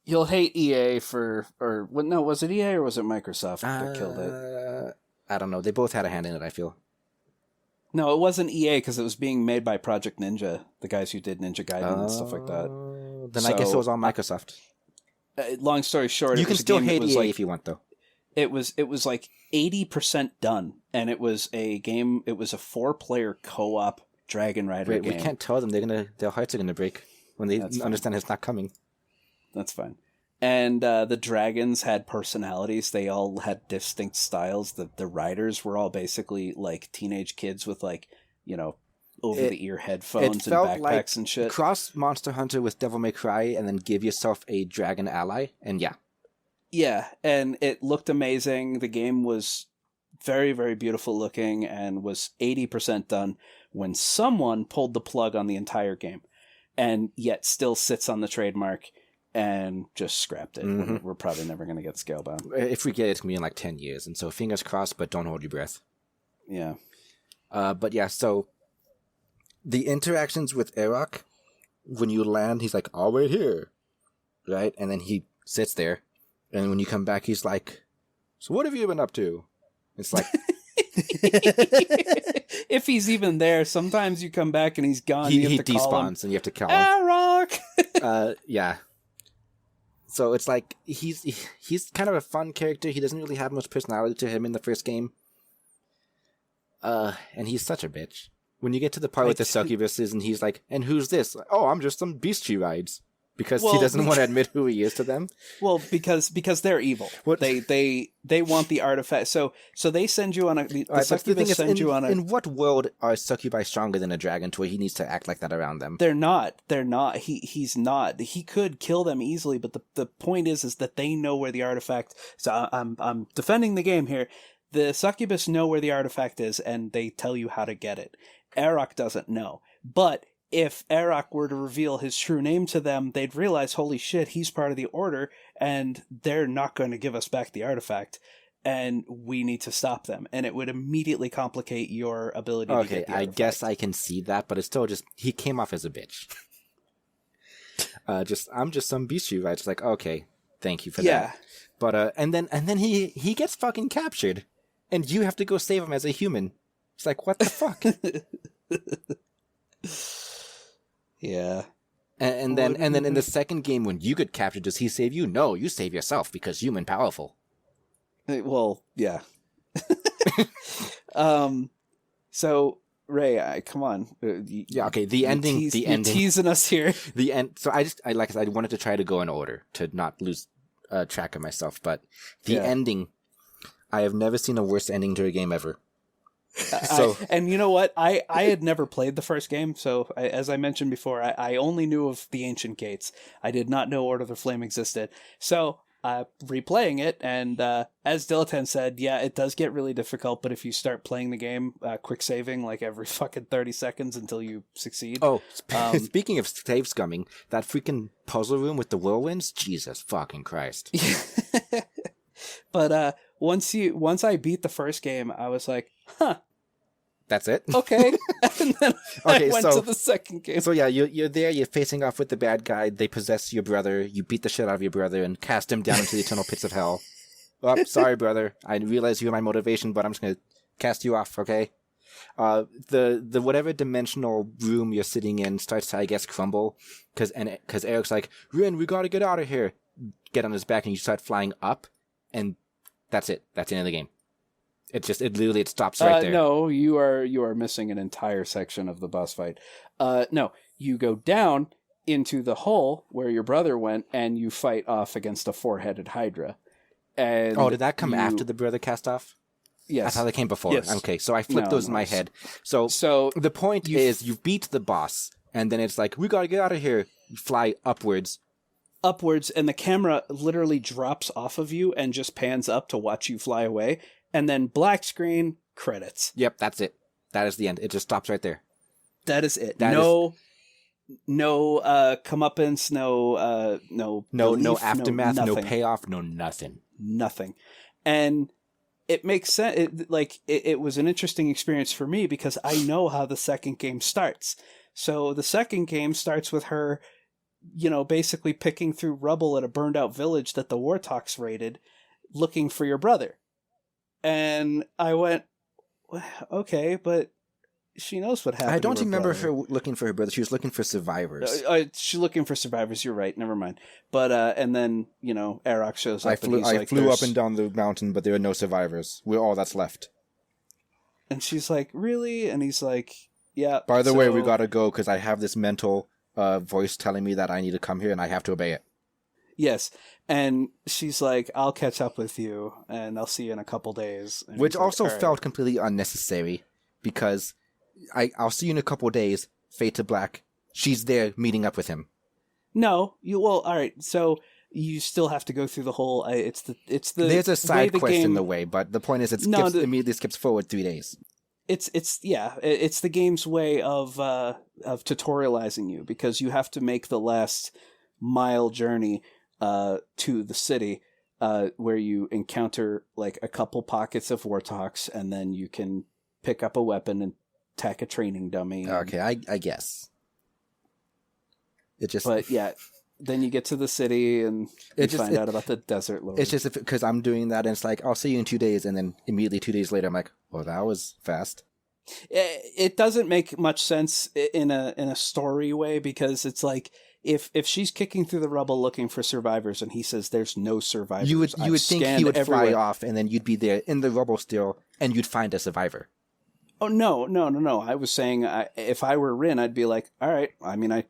C: You'll hate EA was it EA or was it Microsoft that killed it?
B: I don't know. They both had a hand in it, I feel.
C: No, it wasn't EA because it was being made by Project Ninja, the guys who did Ninja Gaiden and stuff like that.
B: Then I guess it was all Microsoft.
C: Long story short,
B: you can still hate EA if you want, though.
C: It was like 80% done, and it was a game. It was a 4-player co-op Dragon Rider game.
B: We can't tell them; their hearts are gonna break when they understand it's not coming.
C: That's fine. And the dragons had personalities. They all had distinct styles. The riders were all basically like teenage kids with like over the ear headphones and backpacks
B: like
C: and shit.
B: Cross Monster Hunter with Devil May Cry, and then give yourself a dragon ally, and yeah.
C: Yeah, and it looked amazing. The game was very, very beautiful looking and was 80% done when someone pulled the plug on the entire game and yet still sits on the trademark and just scrapped it. Mm-hmm. We're probably never going to get Scalebound.
B: If we get it, it's going to be in like 10 years. And so fingers crossed, but don't hold your breath.
C: Yeah.
B: But yeah, so the interactions with Arok, when you land, he's like, I'll wait here. Right? And then he sits there. And when you come back, he's like, so what have you been up to? It's like...
C: If he's even there, sometimes you come back and he's gone.
B: He despawns and you have to kill him.
C: Arok!
B: Yeah. So it's like, he's kind of a fun character. He doesn't really have much personality to him in the first game. And he's such a bitch. When you get to the part with the succubuses and he's like, and who's this? Oh, I'm just some beast she rides. Because he doesn't want to admit who he is to them.
C: Well, because they're evil. What? They want the artifact. So they send you on a. The succubus send you on a.
B: In what world are succubi stronger than a dragon to where he needs to act like that around them?
C: They're not. He's not. He could kill them easily, but the point is that they know where the artifact. So I'm defending the game here. The succubus know where the artifact is, and they tell you how to get it. Arok doesn't know, but. If Arok were to reveal his true name to them, they'd realize, holy shit, he's part of the Order, and they're not going to give us back the artifact, and we need to stop them. And it would immediately complicate your ability to get the artifact.
B: I guess I can see that, but it's still just, he came off as a bitch. I'm just some beast you, right? It's like, okay, thank you for that. But, and then he gets fucking captured, and you have to go save him as a human. It's like, what the fuck?
C: Yeah.
B: And then in the second game when you get captured, does he save you? No, you save yourself because human powerful.
C: Well, yeah. So Ray, come on.
B: Okay. The ending.
C: You're teasing us here.
B: The end. So I wanted to try to go in order to not lose track of myself, but the ending. I have never seen a worse ending to a game ever.
C: And you know what? I had never played the first game, so as I mentioned before, I only knew of the Ancient Gates. I did not know Order of the Flame existed. So replaying it, and as Dilettante said, yeah, it does get really difficult, but if you start playing the game, quick saving like every fucking 30 seconds until you succeed.
B: Oh, speaking of save scumming, that freaking puzzle room with the whirlwinds, Jesus fucking Christ.
C: But once I beat the first game, I was like, huh.
B: That's it?
C: Okay. And then I went to the second game.
B: So yeah, you're there, you're facing off with the bad guy, they possess your brother, you beat the shit out of your brother and cast him down into the eternal pits of hell. Oh, sorry, brother. I realize you're my motivation, but I'm just gonna cast you off, okay? The whatever dimensional room you're sitting in starts to, I guess, crumble, because Eric's like, Ryn, we gotta get out of here. Get on his back and you start flying up, and that's it. That's the end of the game. It literally stops right there.
C: No, you are missing an entire section of the boss fight. No, you go down into the hole where your brother went, and you fight off against a 4-headed Hydra. And
B: did that come after the brother cast off?
C: Yes.
B: I thought they came before.
C: Yes.
B: Okay, so I flipped those in my head. So the point is, you beat the boss, And then it's like, we gotta get out of here. You fly upwards.
C: And the camera literally drops off of you and just pans up to watch you fly away. And then black screen, credits.
B: Yep, that's it. That is the end. It just stops right there.
C: That is it.
B: That
C: no comeuppance, no relief,
B: aftermath, no
C: nothing.
B: payoff, no nothing.
C: Nothing. And it makes sense. It was an interesting experience for me because I know how the second game starts. So the second game starts with her, basically picking through rubble at a burned out village that the Wartalks raided, looking for your brother. And I went, okay, but she knows what happened.
B: I don't
C: to her
B: remember
C: brother.
B: her looking for her brother. She was looking for survivors.
C: She's looking for survivors. You're right. Never mind. But and then Arok shows up.
B: I flew up and down the mountain, but there are no survivors. We're all that's left.
C: And she's like, really? And he's like, yeah.
B: By the way, we gotta go because I have this mental voice telling me that I need to come here and I have to obey it.
C: Yes. And she's like, I'll catch up with you and I'll see you in a couple days. And
B: Which
C: he's like,
B: also
C: "All right."
B: felt completely unnecessary because I'll see you in a couple days, fade to black. She's there meeting up with him.
C: No, all right. So you still have to go through the whole. It's the.
B: There's a side
C: the
B: quest
C: game,
B: in the way, but the point is immediately skips forward 3 days.
C: It's the game's way of tutorializing you because you have to make the last mile journey to the city where you encounter like a couple pockets of Wartalks and then you can pick up a weapon and attack a training dummy.
B: Okay, I guess.
C: But yeah, then you get to the city and you find out about the Desert Lord.
B: It's just because I'm doing that and it's like, I'll see you in 2 days, and then immediately 2 days later I'm like, well, that was fast.
C: It doesn't make much sense in a story way because it's like if she's kicking through the rubble looking for survivors and he says there's no survivors,
B: you would think he would fly off and then you'd be there in the rubble still and you'd find a survivor.
C: Oh no! I was saying if I were Ryn, I'd be like, all right. I mean, I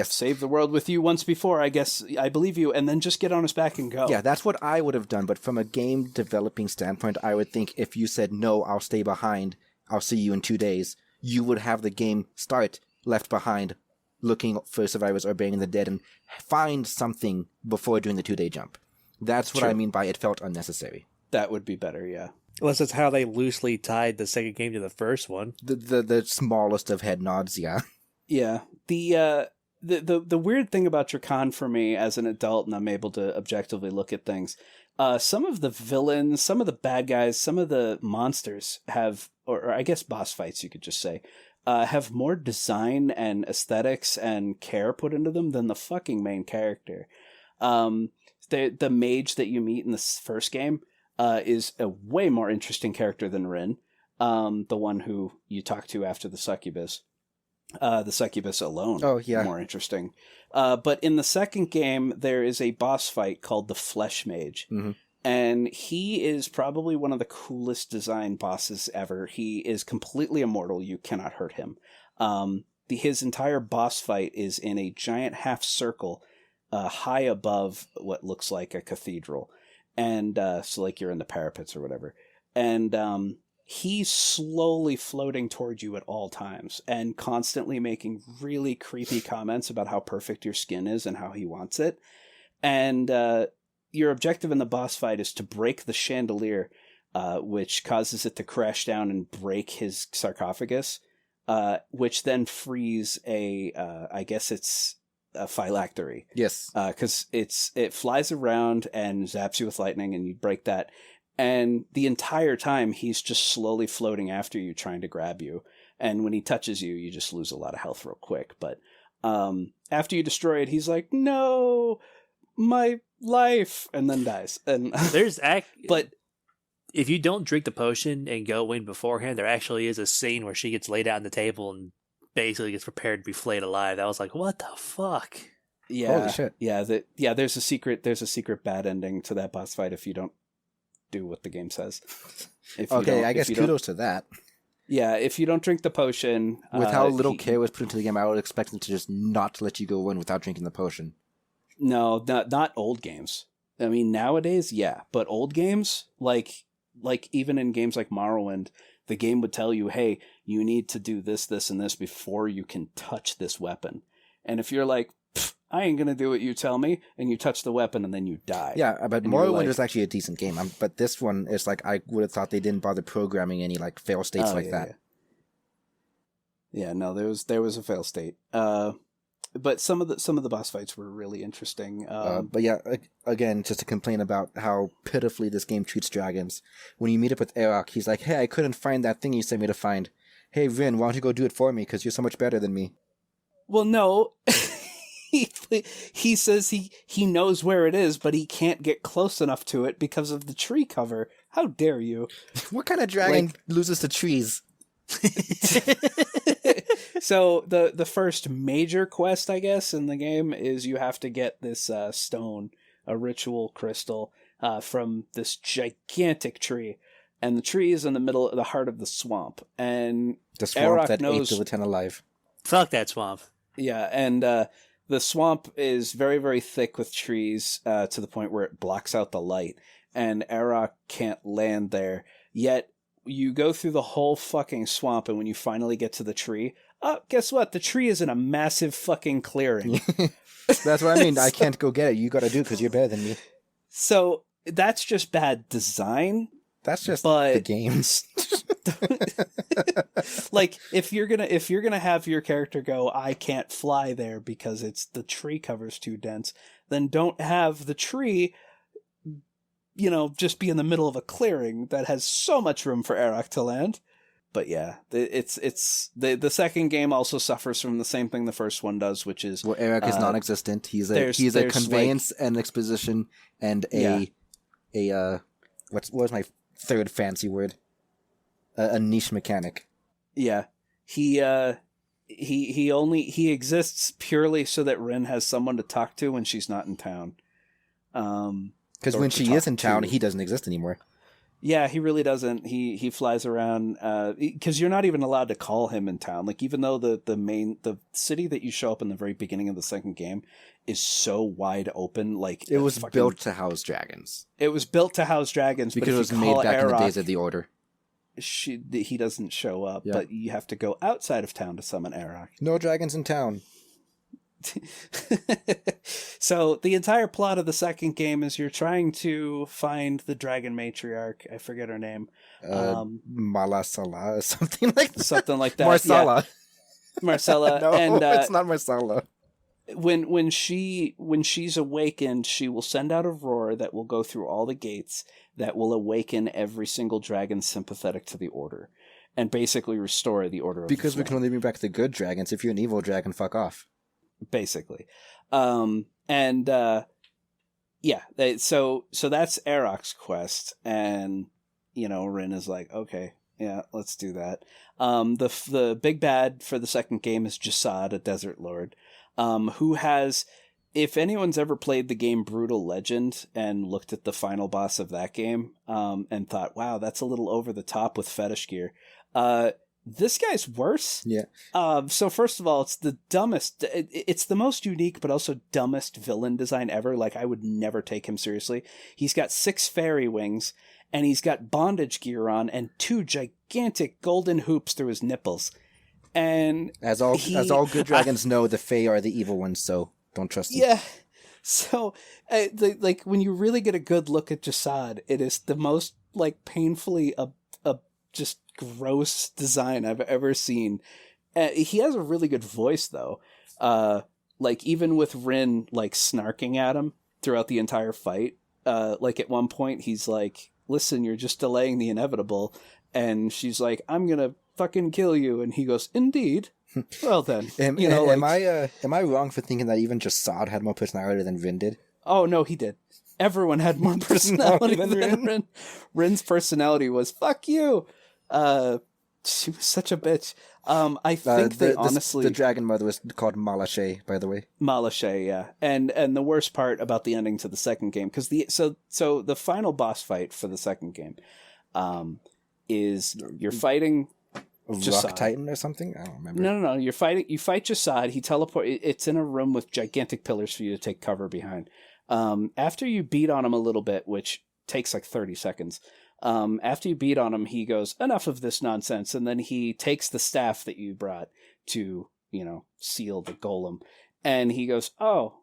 C: saved the world with you once before. I guess I believe you, and then just get on his back and go.
B: Yeah, that's what I would have done. But from a game developing standpoint, I would think if you said no, I'll stay behind. I'll see you in 2 days. You would have the game start left behind, looking for survivors or burying the dead, and find something before doing the 2-day jump. That's what
C: True.
B: I mean by it felt unnecessary.
C: That would be better. Yeah.
A: Unless that's how they loosely tied the second game to the first one.
B: The smallest of head nods, yeah.
C: Yeah. The weird thing about Drakan for me as an adult, and I'm able to objectively look at things, some of the villains, some of the bad guys, some of the monsters have, or I guess boss fights, you could just say, have more design and aesthetics and care put into them than the fucking main character. The mage that you meet in the first game is a way more interesting character than Ryn, the one who you talk to after the succubus. The succubus alone, more interesting. But in the second game, there is a boss fight called the Flesh Mage.
B: Mm-hmm.
C: And he is probably one of the coolest design bosses ever. He is completely immortal. You cannot hurt him. His entire boss fight is in a giant half circle high above what looks like a cathedral. And so like you're in the parapets or whatever. And he's slowly floating toward you at all times and constantly making really creepy comments about how perfect your skin is and how he wants it. And your objective in the boss fight is to break the chandelier, which causes it to crash down and break his sarcophagus, which then frees I guess it's a phylactery.
B: Yes.
C: Because it flies around and zaps you with lightning and you break that. And the entire time, he's just slowly floating after you, trying to grab you. And when he touches you, you just lose a lot of health real quick. But after you destroy it, he's like, no, my life, and then dies. And but
A: if you don't drink the potion and go in beforehand, there actually is a scene where she gets laid out on the table and basically gets prepared to be flayed alive. I was like, what the fuck?
C: Yeah.
B: Holy shit.
C: Yeah, there's a secret bad ending to that boss fight if you don't do what the game says.
B: Okay, I guess kudos to that.
C: Yeah, if you don't drink the potion...
B: With how little care was put into the game, I would expect them to just not let you go in without drinking the potion.
C: No, not old games. I mean, nowadays, yeah. But old games, like even in games like Morrowind, the game would tell you, hey, you need to do this, this, and this before you can touch this weapon. And if you're like, I ain't gonna do what you tell me, and you touch the weapon and then you die.
B: Yeah, but Morrowind is actually a decent game. But this one is like, I would have thought they didn't bother programming any like fail states that.
C: Yeah, no, there was a fail state. But some of the boss fights were really interesting.
B: But yeah, again, just to complain about how pitifully this game treats dragons. When you meet up with Arok, he's like, hey, I couldn't find that thing you sent me to find. Hey, Ryn, why don't you go do it for me? Because you're so much better than me.
C: Well, no. He says he knows where it is, but he can't get close enough to it because of the tree cover. How dare you?
B: What kind of dragon loses to trees?
C: So the first major quest, I guess, in the game is you have to get this stone, a ritual crystal, from this gigantic tree. And the tree is in the middle of the heart of the swamp. And
B: the swamp
C: Arok
B: that
C: knows,
B: ate the lieutenant alive.
A: Fuck that swamp.
C: Yeah, and the swamp is very, very thick with trees to the point where it blocks out the light. And Arok can't land there. Yet you go through the whole fucking swamp, and when you finally get to the tree, guess what? The tree is in a massive fucking clearing.
B: That's what I mean. I can't go get it. You gotta do it because you're better than me.
C: So that's just bad design.
B: That's just the games.
C: Like if you're gonna have your character go, I can't fly there because the tree cover's too dense, then don't have the tree, just be in the middle of a clearing that has so much room for Arok to land. But yeah, it's the second game also suffers from the same thing the first one does, which is
B: Arok is non-existent. He's a conveyance and exposition and what was my third fancy word? A niche mechanic.
C: Yeah, he exists purely so that Ryn has someone to talk to when she's not in town.
B: Because when she is in town, he doesn't exist anymore.
C: Yeah, he really doesn't. He flies around because you're not even allowed to call him in town. Like, even though the city that you show up in the very beginning of the second game is so wide open, like
B: it was built to house dragons.
C: It was built to house dragons
B: because it was made back in the days of the Order.
C: He doesn't show up, but you have to go outside of town to summon Arok.
B: No dragons in town.
C: So the entire plot of the second game is you're trying to find the dragon matriarch. I forget her name.
B: Malasala or something like that.
C: Something like that.
B: Marsala.
C: Yeah. Marcella.
B: No,
C: and,
B: it's not Marsala.
C: When she's awakened, she will send out a roar that will go through all the gates that will awaken every single dragon sympathetic to the Order and basically restore the Order of the
B: Because we can only bring back the good dragons. If you're an evil dragon, fuck off.
C: Basically. So that's Arok's quest, and Ryn is like, okay, yeah, let's do that. The big bad for the second game is Jasad, a desert lord, who has, if anyone's ever played the game Brutal Legend and looked at the final boss of that game, and thought, wow, that's a little over the top with fetish gear, this guy's worse.
B: Yeah.
C: So first of all, it's the dumbest. It's the most unique, but also dumbest villain design ever. Like, I would never take him seriously. He's got 6 fairy wings, and he's got bondage gear on, and 2 gigantic golden hoops through his nipples. And
B: as all good dragons know, the Fae are the evil ones. So don't trust them.
C: Yeah. So, when you really get a good look at Jasad, it is the most painfully just gross design I've ever seen. He has a really good voice though. Even with Ryn snarking at him throughout the entire fight. At one point he's like, "Listen, you're just delaying the inevitable," and she's like, "I'm gonna fucking kill you," and he goes, "Indeed." Well then,
B: am I wrong for thinking that even Jasad had more personality than Ryn did?
C: Oh no, he did. Everyone had more personality than Ryn. Ryn's personality was "fuck you." She was such a bitch. I think honestly...
B: The dragon mother was called Malashe, by the way.
C: Malashe, yeah. And the worst part about the ending to the second game, because so the final boss fight for the second game is you're fighting Jasad.
B: Rock Titan or something? I don't remember.
C: No. You fight Jasad. He it's in a room with gigantic pillars for you to take cover behind. After you beat on him a little bit, which takes 30 seconds, After you beat on him, he goes, enough of this nonsense. And then he takes the staff that you brought to, seal the golem. And he goes, oh,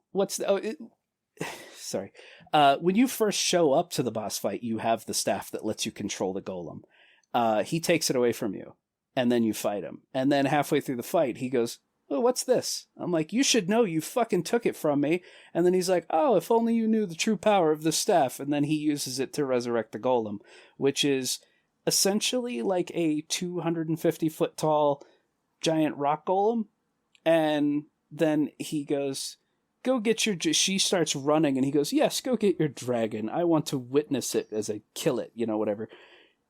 C: sorry. When you first show up to the boss fight, you have the staff that lets you control the golem. He takes it away from you, and then you fight him. And then halfway through the fight, he goes, oh, what's this? I'm like, you should know, you fucking took it from me. And then he's like, oh, if only you knew the true power of the staff. And then he uses it to resurrect the golem, which is essentially like a 250-foot tall giant rock golem. And then he goes, go get your... She starts running, and he goes, yes, go get your dragon. I want to witness it as I kill it, whatever.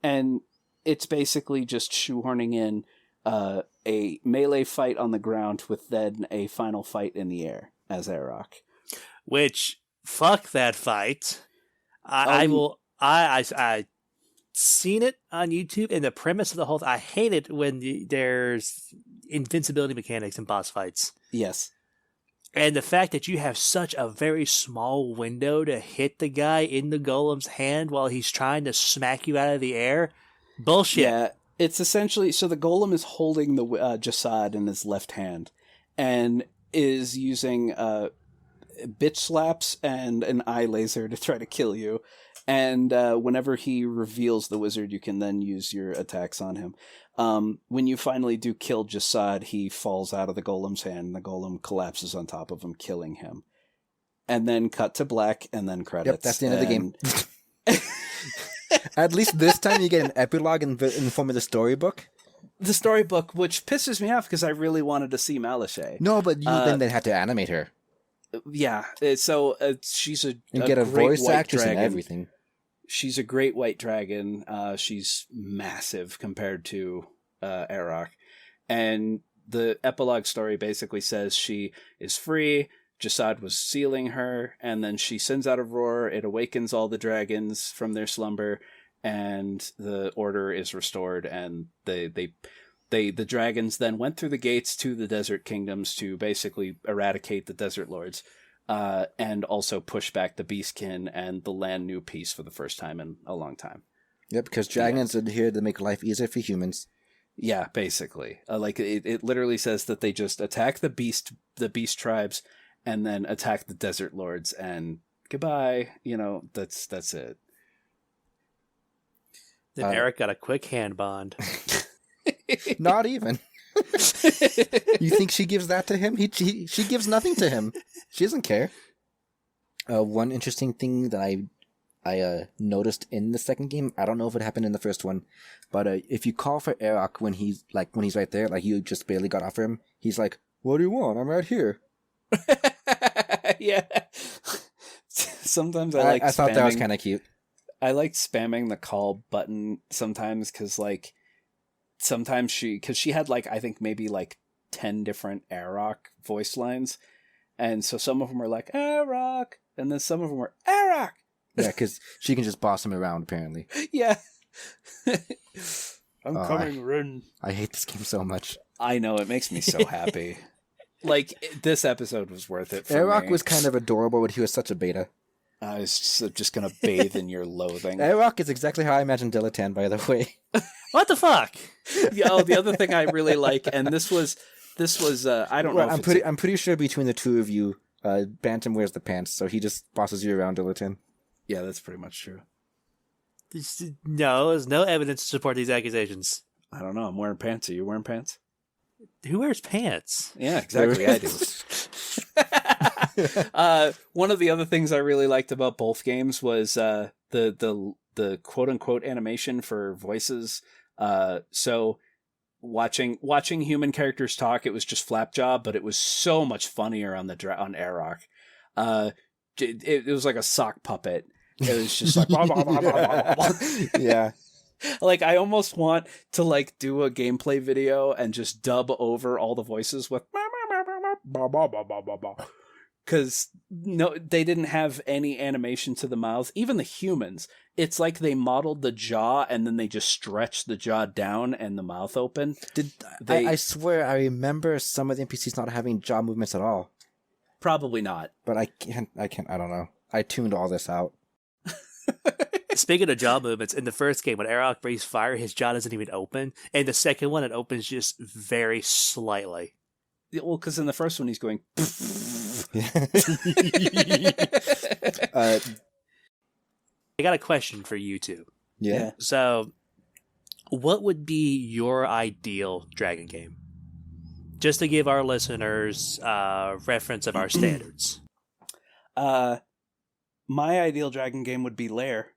C: And it's basically just shoehorning in a melee fight on the ground with then a final fight in the air as Arok.
A: Which, fuck that fight. I seen it on YouTube, and the premise of the whole... I hate it when there's invincibility mechanics in boss fights.
C: Yes.
A: And the fact that you have such a very small window to hit the guy in the golem's hand while he's trying to smack you out of the air... Bullshit.
C: Yeah, it's essentially... So the golem is holding the Jasad in his left hand and is using bitch slaps and an eye laser to try to kill you. And whenever he reveals the wizard, you can then use your attacks on him. When you finally do kill Jasad, he falls out of the golem's hand, and the golem collapses on top of him, killing him. And then cut to black, and then credits.
B: Yep, that's the end of the game. At least this time you get an epilogue in the form of the storybook.
C: The storybook, which pisses me off because I really wanted to see Malashe.
B: No, but then they had to animate her.
C: Yeah, so she's
B: and get a voice actress and everything.
C: She's a great white dragon. She's massive compared to Arok. And the epilogue story basically says she is free. Jasad was sealing her, and then she sends out a roar. It awakens all the dragons from their slumber, and the order is restored. And the dragons then went through the gates to the desert kingdoms to basically eradicate the desert lords, and also push back the beastkin, and the land knew peace for the first time in a long time.
B: Yep, because dragons are here to make life easier for humans.
C: Yeah, basically. It literally says that they just attack the beast tribes, and then attack the desert lords, and goodbye. That's it.
A: Then Eric got a quick hand bond.
B: Not even. You think she gives that to him? She gives nothing to him. She doesn't care. One interesting thing that I noticed in the second game, I don't know if it happened in the first one, but if you call for Arok when he's right there, like you just barely got off of him, he's like, "What do you want? I'm right here."
C: Yeah. Sometimes I
B: thought that was kind of cute.
C: I like spamming the call button sometimes because sometimes she had I think maybe 10 different Arok voice lines, and so some of them were like Arok, and then some of them were Arok.
B: Yeah, because she can just boss him around apparently.
C: Yeah. I'm coming, Ryn.
B: I hate this game so much.
C: I know, it makes me so happy. This episode was worth it for
B: Arok
C: me.
B: was kind of adorable, but he was such a beta.
C: I was just going to bathe in your loathing.
B: Arok is exactly how I imagined Dilettant, by the way.
A: What the fuck?
C: Yeah, the other thing I really like, and this was I don't know.
B: I'm pretty sure between the two of you, Bantam wears the pants, so he just bosses you around, Dilettant.
C: Yeah, that's pretty much true.
A: No, there's no evidence to support these accusations.
C: I don't know. I'm wearing pants. Are you wearing pants?
A: Who wears pants?
C: Yeah, exactly. I do. One of the other things I really liked about both games was the quote unquote animation for voices. So watching human characters talk, it was just flapjaw, but it was so much funnier on Arok. It was like a sock puppet. It was just like blah, blah, blah, blah, blah.
B: Yeah.
C: I almost want to do a gameplay video and just dub over all the voices with because no, they didn't have any animation to the mouths. Even the humans, it's like they modeled the jaw and then they just stretched the jaw down and the mouth open.
B: I swear I remember some of the NPCs not having jaw movements at all.
C: Probably not.
B: But I don't know. I tuned all this out.
A: Speaking of jaw movements, in the first game, when Arok breathes fire, his jaw doesn't even open. In the second one, it opens just very slightly.
C: Well, because in the first one he's going.
A: I got a question for you two.
B: Yeah.
A: So, what would be your ideal dragon game? Just to give our listeners reference of our standards.
C: My ideal dragon game would be Lair,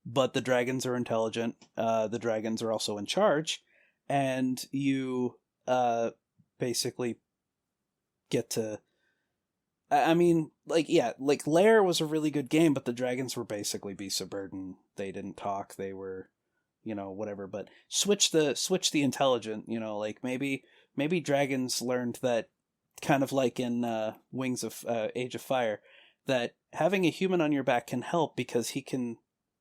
C: but the dragons are intelligent. The dragons are also in charge, and you basically get to. I mean, like Lair was a really good game, but the dragons were basically beasts of burden. They didn't talk. They were, whatever. But switch the intelligent. Like maybe dragons learned that, kind of like in Wings of Age of Fire, that having a human on your back can help because he can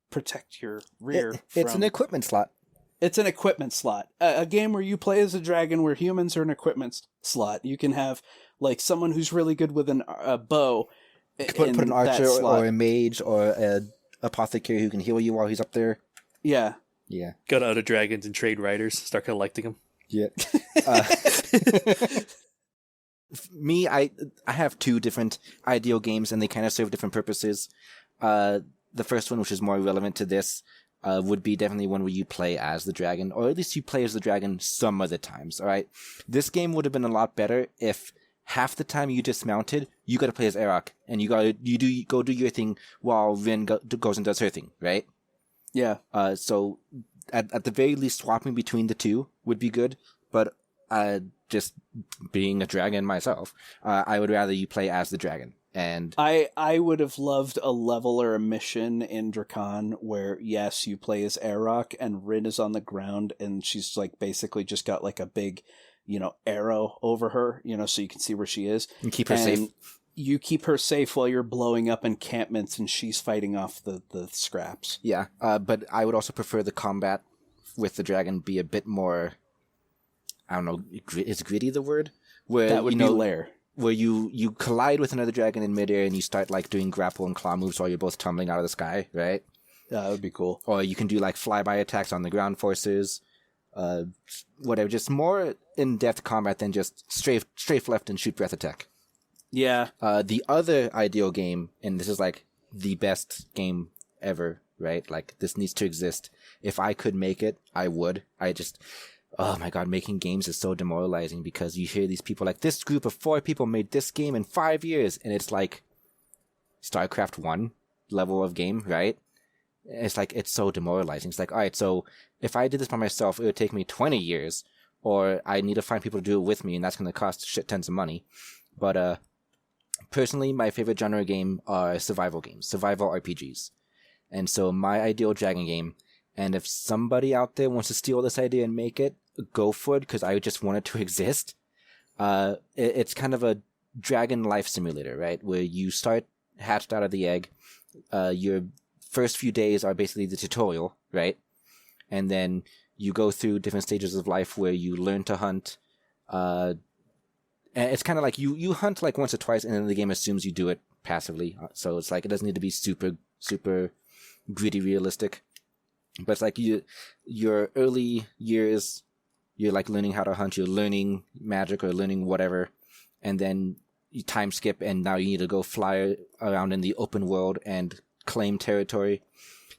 C: protect your rear.
B: It's an equipment slot.
C: It's an equipment slot. A game where you play as a dragon where humans are an equipment slot. You can have like someone who's really good with a bow.
B: Put an archer or a mage or an apothecary who can heal you while he's up there.
C: Yeah.
B: Yeah.
A: Go to other dragons and trade riders. Start collecting them.
B: Yeah. Me, I have two different ideal games, and they kind of serve different purposes. The first one, which is more relevant to this, would be definitely one where you play as the dragon, or at least you play as the dragon some of the times, alright? This game would have been a lot better if half the time you dismounted, you gotta play as Arok, and you go do your thing while Ryn goes and does her thing, right?
C: Yeah.
B: So at the very least, swapping between the two would be good, but just being a dragon myself, I would rather you play as the dragon. And
C: I would have loved a level or a mission in Drakan where, yes, you play as Arok and Ryn is on the ground and she's like basically just got like a big, arrow over her, so you can see where she is.
B: And keep her safe.
C: You keep her safe while you're blowing up encampments and she's fighting off the scraps.
B: Yeah, but I would also prefer the combat with the dragon be a bit more, I don't know, is gritty the word? Where,
C: that would be Lair.
B: Where you collide with another dragon in midair and you start like doing grapple and claw moves while you're both tumbling out of the sky, right?
C: Yeah, that would be cool.
B: Or you can do like flyby attacks on the ground forces, whatever. Just more in-depth combat than just strafe left and shoot breath attack.
C: Yeah.
B: The other ideal game, and this is like the best game ever, right? Like this needs to exist. If I could make it, I would. Oh my god, making games is so demoralizing because you hear these people like, this group of 4 people made this game in 5 years, and it's like StarCraft 1 level of game, right? It's like, it's so demoralizing. It's like, alright, so if I did this by myself, it would take me 20 years, or I need to find people to do it with me, and that's going to cost shit tons of money. But, personally, my favorite genre game are survival games, survival RPGs. And so my ideal dragon game, and if somebody out there wants to steal this idea and make it, go for it, because I just want it to exist. It's kind of a dragon life simulator, right? Where you start hatched out of the egg. Your first few days are basically the tutorial, right? And then you go through different stages of life where you learn to hunt. And it's kind of like you hunt like once or twice, and then the game assumes you do it passively. So it's like it doesn't need to be super, super gritty realistic. But it's like your early years, you're like learning how to hunt, you're learning magic or learning whatever, and then you time skip, and now you need to go fly around in the open world and claim territory,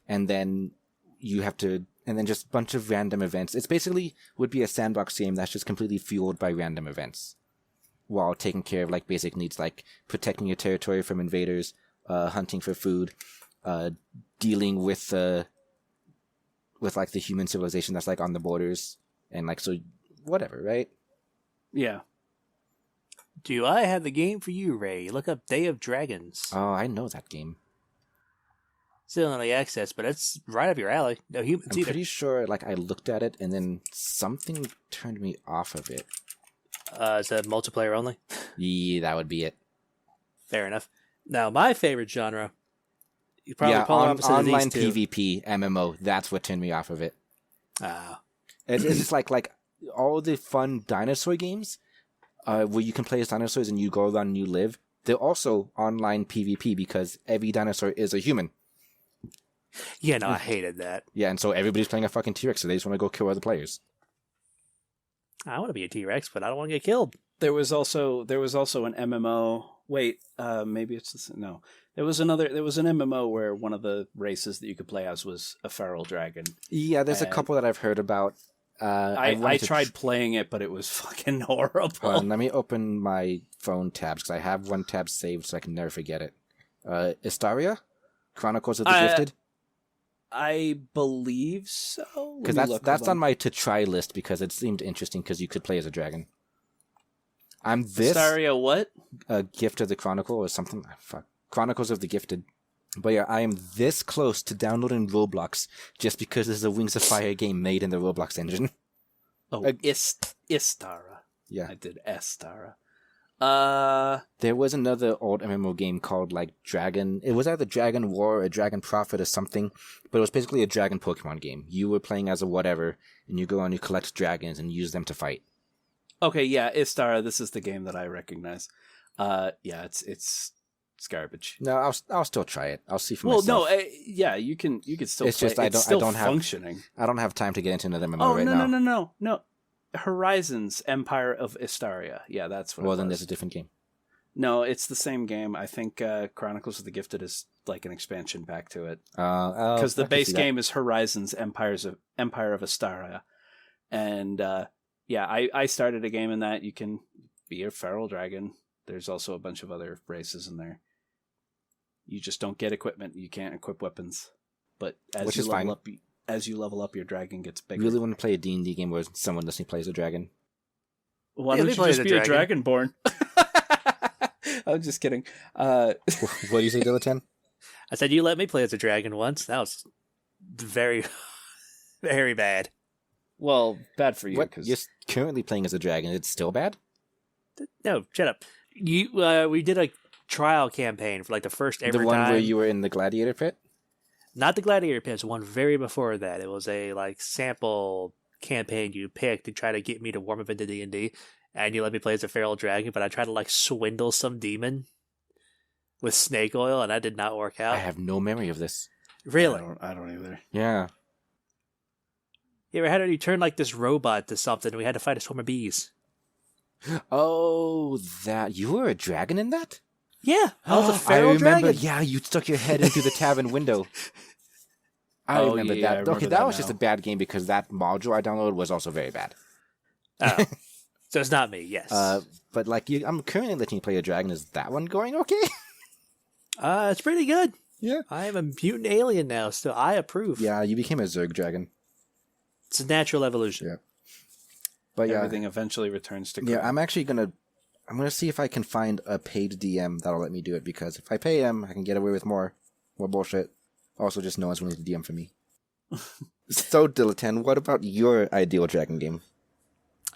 B: and then you have to, and then just a bunch of random events. It's basically would be a sandbox game that's just completely fueled by random events, while taking care of like basic needs like protecting your territory from invaders, hunting for food, dealing with like the human civilization that's like on the borders, and like, so whatever, right?
C: Yeah.
A: Do I have the game for you, Ray? Look up Day of Dragons.
B: Oh, I know that game.
A: Still in early access, but it's right up your alley. No humans
B: I'm
A: either.
B: pretty sure like I looked at it and then something turned me off of it.
A: Is that multiplayer only?
B: Yeah, that would be it.
A: Fair enough. Now, my favorite genre, you probably polar opposite of
B: online
A: these two.
B: PvP MMO. That's what turned me off of it.
A: Ah.
B: It's just like all the fun dinosaur games, where you can play as dinosaurs and you go around and you live. They're also online PvP because every dinosaur is a human.
A: Yeah, no, I hated that.
B: Yeah, and so everybody's playing a fucking T-Rex, so they just want to go kill other players.
A: I want to be a T-Rex, but I don't want to get killed.
C: There was also an MMO. Wait, maybe it's no. There was an MMO where one of the races that you could play as was a feral dragon.
B: Yeah, there's a couple that I've heard about.
C: I tried playing it, but it was fucking horrible.
B: Hold on, let me open my phone tabs because I have one tab saved so I can never forget it. Istaria? Chronicles of the Gifted?
C: I believe so.
B: Because that's on my to try list because it seemed interesting because you could play as a dragon. I'm this
C: Istaria what?
B: Gift of the Chronicle or something. Fuck. Chronicles of the Gifted. But yeah, I am this close to downloading Roblox just because this is a Wings of Fire game made in the Roblox engine.
C: Oh, Istara.
B: Yeah.
C: I did Estara.
B: There was another old MMO game called like Dragon. It was either Dragon War or Dragon Prophet or something, but it was basically a dragon Pokemon game. You were playing as a whatever, and you go and you collect dragons and use them to fight.
C: Okay, yeah, Istara. This is the game that I recognize. Yeah, it's garbage.
B: No, I'll still try it. I'll see for myself.
C: Well, no, yeah, you can still.
B: It's
C: play.
B: just I don't have
C: functioning.
B: I don't have time to get into another MMO right now.
C: No. Horizons Empire of Istaria. Yeah, that's what.
B: Well,
C: it
B: then
C: was.
B: there's a different game.
C: No, it's the same game. I think Chronicles of the Gifted is like an expansion pack to it. Because the base game is Horizons Empire of Istaria, and yeah, I started a game in that. You can be a feral dragon. There's also a bunch of other races in there. You just don't get equipment. You can't equip weapons. But as you level up, your dragon gets bigger.
B: You really want to play a D&D game where someone listening plays a dragon?
C: Why don't you just be a dragonborn? I'm just kidding.
B: What do you say, Dilettante?
A: I said you let me play as a dragon once. That was very, very bad.
C: Well, bad for you.
B: You're currently playing as a dragon. It's still bad?
A: No, shut up. We did a trial campaign for like the first ever time.
B: The one where you were in the gladiator pit?
A: Not the gladiator pit. It was one very before that. It was a like sample campaign you picked to try to get me to warm up into D&D, and you let me play as a feral dragon, but I tried to like swindle some demon with snake oil, and that did not work out.
B: I have no memory of this.
A: Really?
C: I don't either.
B: Yeah.
A: You ever had you turn like this robot to something, and we had to fight a swarm of bees?
B: Oh, that you were a dragon in that?
A: Yeah, I was a feral dragon.
B: Yeah, you stuck your head into the tavern window. I remember that.
C: I remember
B: that was just a bad game because that module I downloaded was also very bad.
A: Oh, so it's not me. Yes,
B: but like I'm currently letting you play a dragon. Is that one going okay?
A: It's pretty good.
B: Yeah,
A: I am a mutant alien now, so I approve.
B: Yeah, you became a Zerg dragon.
A: It's a natural evolution.
B: Yeah, but
C: everything eventually returns to.
B: Yeah, I'm actually gonna see if I can find a paid DM that'll let me do it because if I pay him, I can get away with more bullshit. Also, just no one's willing to DM for me. So, Dilettante, what about your ideal dragon game?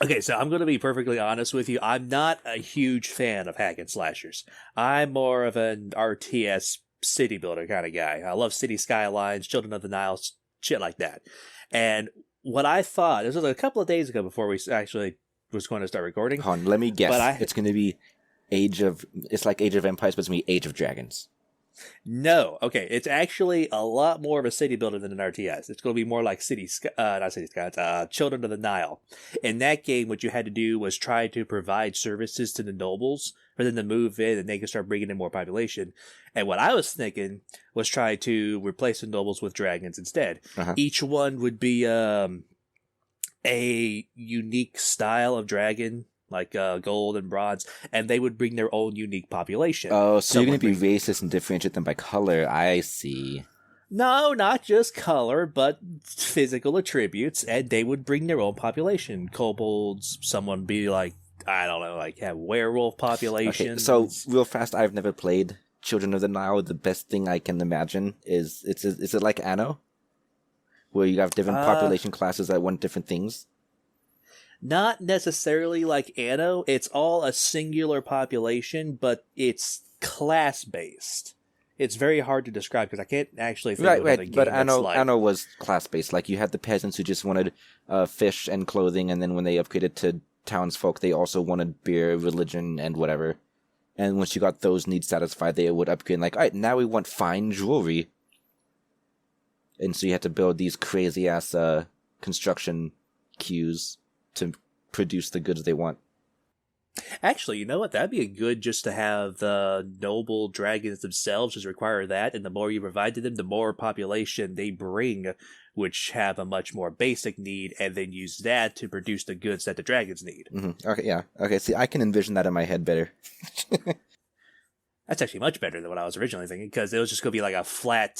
A: Okay, so I'm going to be perfectly honest with you. I'm not a huge fan of hack and slashers. I'm more of an RTS city builder kind of guy. I love City Skylines, Children of the Nile, shit like that. And what I thought, this was a couple of days ago before we actually was going to start recording.
B: Hold on, let me guess. It's going to be it's like Age of Empires, but it's going to be Age of Dragons.
A: No. Okay, it's actually a lot more of a city builder than an RTS. It's going to be more like Children of the Nile. In that game, what you had to do was try to provide services to the nobles for them to move in and they can start bringing in more population. And what I was thinking was try to replace the nobles with dragons instead. Uh-huh. Each one would be a unique style of dragon, like gold and bronze, and they would bring their own unique population.
B: Oh, so you're going to be racist and differentiate them by color. I see.
A: No, not just color, but physical attributes, and they would bring their own population. Kobolds, someone be like, I don't know, like have werewolf populations.
B: Okay, so real fast, I've never played Children of the Nile. The best thing I can imagine is it like Anno? Where you have different population classes that want different things?
A: Not necessarily like Anno. It's all a singular population, but it's class-based. It's very hard to describe because I can't actually think of a game
B: but
A: that's like...
B: Anno was class-based. Like, you had the peasants who just wanted fish and clothing, and then when they upgraded to townsfolk, they also wanted beer, religion, and whatever. And once you got those needs satisfied, they would upgrade, like, all right, now we want fine jewelry. And so you had to build these crazy-ass construction queues to produce the goods they want.
A: Actually, you know what? That'd be a good just to have the noble dragons themselves just require that, and the more you provide to them, the more population they bring, which have a much more basic need, and then use that to produce the goods that the dragons need.
B: Mm-hmm. Okay, yeah. Okay, see, I can envision that in my head better.
A: That's actually much better than what I was originally thinking, because it was just going to be like a flat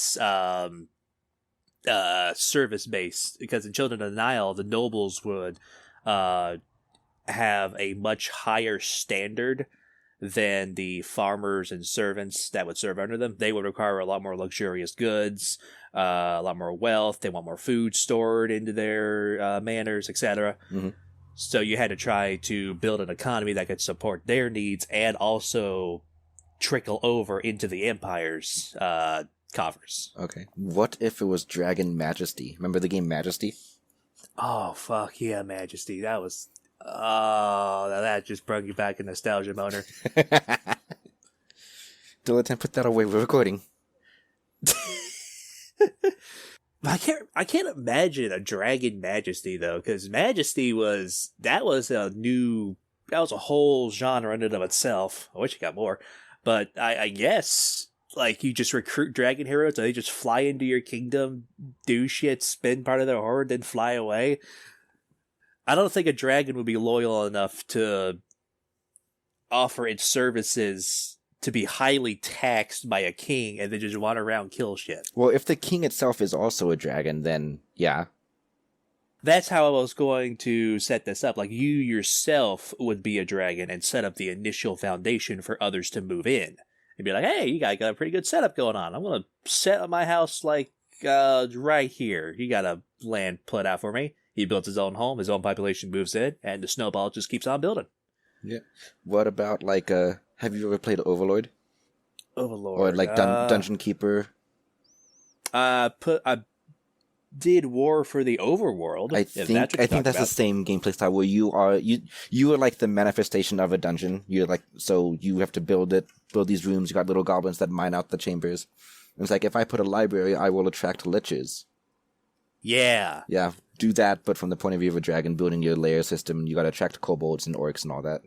A: service base. Because in Children of the Nile, the nobles would have a much higher standard than the farmers and servants that would serve under them. They would require a lot more luxurious goods, a lot more wealth. They want more food stored into their manors, etc.
B: Mm-hmm.
A: So you had to try to build an economy that could support their needs and also trickle over into the empire's coffers.
B: Okay. What if it was Dragon Majesty? Remember the game Majesty?
A: Oh, fuck yeah, Majesty. That was... Oh, that just brought you back a nostalgia boner.
B: Dilettante, put that away. We're recording.
A: I can't imagine a Dragon Majesty though, because Majesty was a whole genre in and of itself. I wish it got more, but I guess like you just recruit dragon heroes, and they just fly into your kingdom, do shit, spend part of their horde, then fly away. I don't think a dragon would be loyal enough to offer its services to be highly taxed by a king and then just wander around kill shit.
B: Well, if the king itself is also a dragon, then yeah.
A: That's how I was going to set this up. Like, you yourself would be a dragon and set up the initial foundation for others to move in. And be like, hey, you guys got a pretty good setup going on. I'm going to set up my house, like, right here. You got a land put out for me. He builds his own home, his own population moves in, and the snowball just keeps on building.
B: Yeah. What about, like, have you ever played Overlord?
A: Overlord.
B: Or, like, Dungeon Keeper?
A: I did War for the Overworld.
B: I think that's the same gameplay style where you are like the manifestation of a dungeon. You're like, so you have to build these rooms. You got little goblins that mine out the chambers. And it's like, if I put a library, I will attract liches.
A: Yeah.
B: Yeah, do that, but from the point of view of a dragon, building your layer system, you gotta attract kobolds and orcs and all that.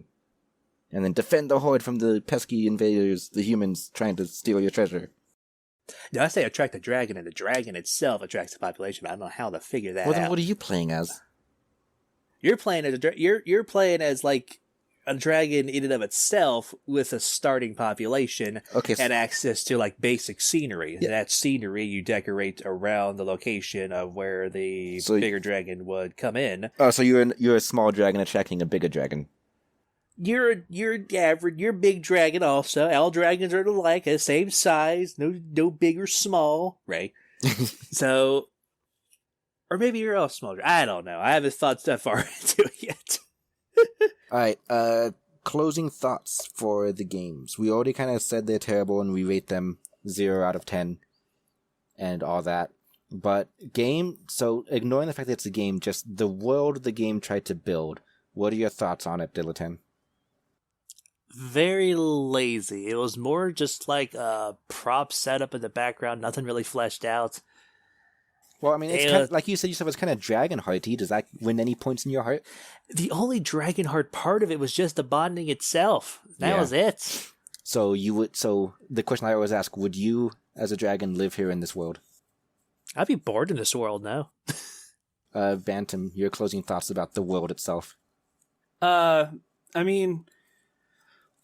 B: And then defend the horde from the pesky invaders, the humans trying to steal your treasure.
A: Now, I say attract the dragon, and the dragon itself attracts the population, but I don't know how to figure that out.
B: Well, then what are you playing as?
A: You're playing as you're playing as, like, a dragon in and of itself with a starting population and access to, like, basic scenery. Yeah. That scenery you decorate around the location of where the bigger dragon would come in.
B: Oh, so you're a small dragon attracting a bigger dragon.
A: You're average. You're big dragon also. All dragons are alike, the same size. No big or small, right? So, or maybe you're all smaller. I don't know. I haven't thought that far into it yet.
B: Alright, closing thoughts for the games. We already kind of said they're terrible and we rate them 0 out of 10 and all that. But so ignoring the fact that it's a game, just the world the game tried to build, what are your thoughts on it, Dilettante?
A: Very lazy. It was more just like a prop setup in the background, nothing really fleshed out.
B: Well, I mean, it's kind of, like you said yourself, it's kind of Dragonhearty. Does that win any points in your heart?
A: The only Dragonheart part of it was just the bonding itself. That was it.
B: So the question I always ask, would you, as a dragon, live here in this world?
A: I'd be bored in this world now.
B: Bantam, your closing thoughts about the world itself.
C: I mean,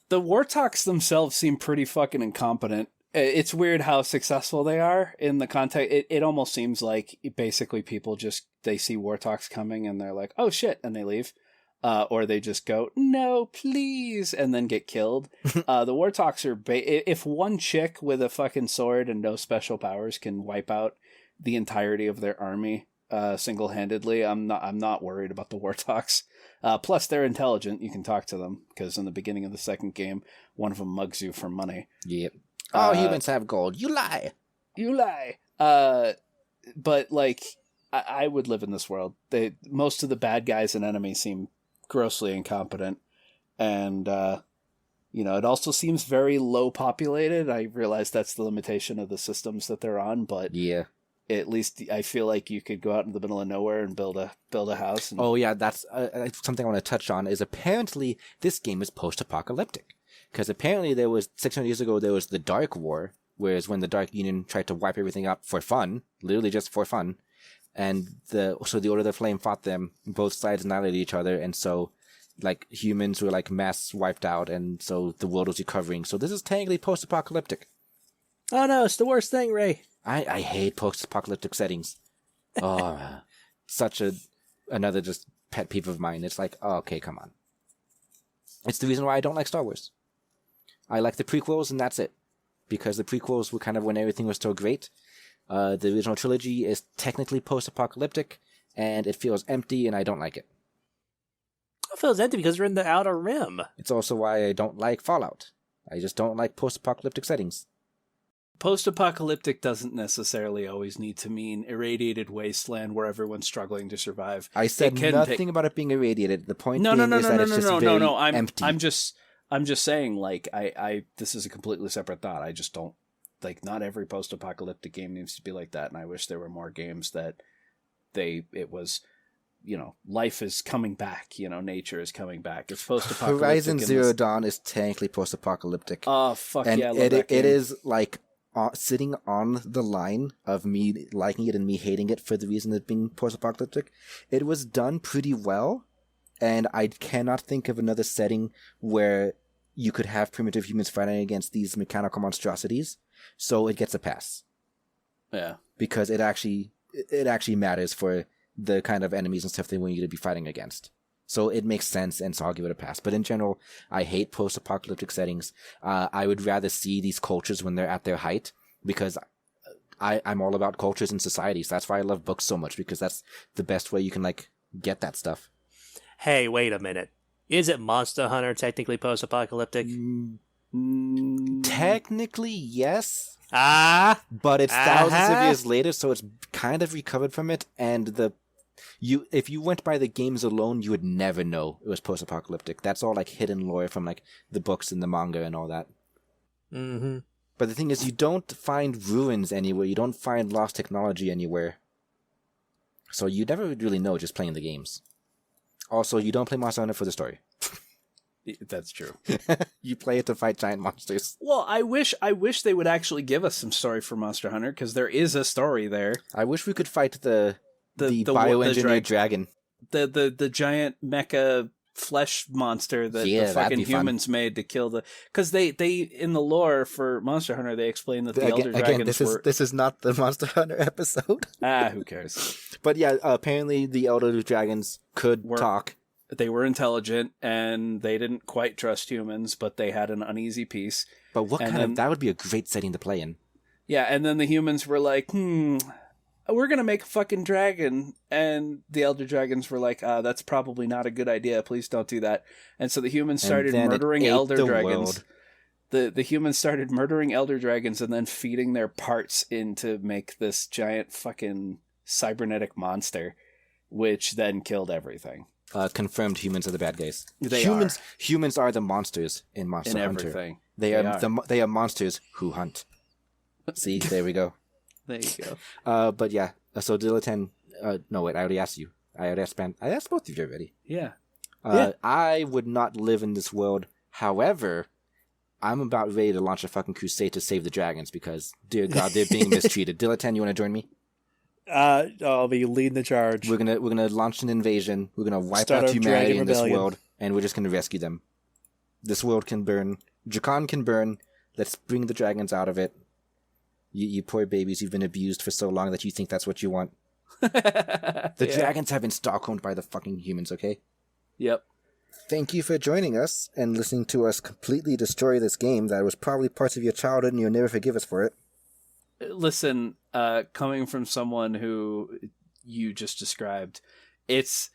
C: the Wartalks themselves seem pretty fucking incompetent. It's weird how successful they are in the context. It almost seems like basically people they see Wartalks coming and they're like, oh shit, and they leave. Or they just go, no, please, and then get killed. The Wartalks are, if one chick with a fucking sword and no special powers can wipe out the entirety of their army single-handedly, I'm not worried about the Wartalks. Plus, they're intelligent. You can talk to them, because in the beginning of the second game, one of them mugs you for money.
B: Yep. Oh, humans have gold. You lie.
C: You lie. But, like, I would live in this world. Most of the bad guys and enemies seem grossly incompetent. And, it also seems very low populated. I realize that's the limitation of the systems that they're on, but...
B: Yeah.
C: at least I feel like you could go out in the middle of nowhere and build a house. And...
B: Oh yeah, that's something I want to touch on. Is apparently this game is post-apocalyptic, because apparently there was 600 years ago there was the Dark War, whereas when the Dark Union tried to wipe everything up for fun, literally just for fun, and the Order of the Flame fought them. Both sides annihilated each other, and so like humans were like mass wiped out, and so the world was recovering. So this is technically post-apocalyptic.
A: Oh no, it's the worst thing, Ray.
B: I hate post-apocalyptic settings. Oh, such another just pet peeve of mine. It's like, oh, okay, come on. It's the reason why I don't like Star Wars. I like the prequels, and that's it. Because the prequels were kind of when everything was still great. The original trilogy is technically post-apocalyptic, and it feels empty, and I don't like it.
A: It feels empty because we're in the Outer Rim.
B: It's also why I don't like Fallout. I just don't like post-apocalyptic settings.
C: Post-apocalyptic doesn't necessarily always need to mean irradiated wasteland where everyone's struggling to survive.
B: I said nothing about it being irradiated. The point is that it's just very empty.
C: I'm just saying, like, I this is a completely separate thought. I just don't, like, not every post-apocalyptic game needs to be like that, and I wish there were more games that it was, you know, life is coming back, you know, nature is coming back. It's post-apocalyptic.
B: Horizon Zero Dawn is technically post-apocalyptic.
C: Oh, fuck
B: and
C: yeah, I love that game.
B: It is, like, sitting on the line of me liking it and me hating it for the reason of being post-apocalyptic. It was done pretty well, and I cannot think of another setting where you could have primitive humans fighting against these mechanical monstrosities, so it gets a pass.
C: Yeah.
B: Because it actually matters for the kind of enemies and stuff they want you to be fighting against. So it makes sense, and so I'll give it a pass. But in general, I hate post-apocalyptic settings. I would rather see these cultures when they're at their height, because I'm all about cultures and societies. That's why I love books so much, because that's the best way you can, like, get that stuff.
A: Hey, wait a minute. Is it Monster Hunter technically post-apocalyptic?
B: Technically, yes.
A: But
B: it's thousands of years later, so it's kind of recovered from it, and if you went by the games alone, you would never know it was post-apocalyptic. That's all like hidden lore from like the books and the manga and all that.
A: Mm-hmm.
B: But the thing is, you don't find ruins anywhere. You don't find lost technology anywhere. So you never would really know just playing the games. Also, you don't play Monster Hunter for the story.
C: That's true.
B: You play it to fight giant monsters.
C: Well, I wish they would actually give us some story for Monster Hunter, because there is a story there.
B: I wish we could fight the bioengineered dragon.
C: The giant mecha flesh monster that the fucking humans made to kill the... Because they in the lore for Monster Hunter, they explain that the Elder Dragons were...
B: This is not the Monster Hunter episode.
C: Who cares?
B: But yeah, apparently the Elder Dragons could talk.
C: They were intelligent, and they didn't quite trust humans, but they had an uneasy peace.
B: But that would be a great setting to play in. Yeah,
C: and then the humans were like, we're gonna make a fucking dragon. And the Elder Dragons were like, that's probably not a good idea. Please don't do that. And so the humans started murdering Elder Dragons. The humans started murdering Elder Dragons and then feeding their parts in to make this giant fucking cybernetic monster, which then killed everything.
B: Confirmed humans are the bad guys. Humans are the monsters in Monster Hunter.
C: Everything.
B: They are monsters who hunt. See, there we go.
C: There you go.
B: But yeah, so Dilettante... no, wait, I already asked you. I asked both of you already.
C: Yeah.
B: I would not live in this world. However, I'm about ready to launch a fucking crusade to save the dragons, because, dear God, they're being mistreated. Dilettante, you want to join me?
A: I'll be leading the charge.
B: We're gonna launch an invasion. We're gonna wipe out humanity in this world, and we're just gonna rescue them. This world can burn. Drakan can burn. Let's bring the dragons out of it. You poor babies, you've been abused for so long that you think that's what you want. The dragons have been Stockholmed by the fucking humans, okay?
C: Yep.
B: Thank you for joining us and listening to us completely destroy this game that was probably parts of your childhood and you'll never forgive us for it.
C: Listen, coming from someone who you just described, this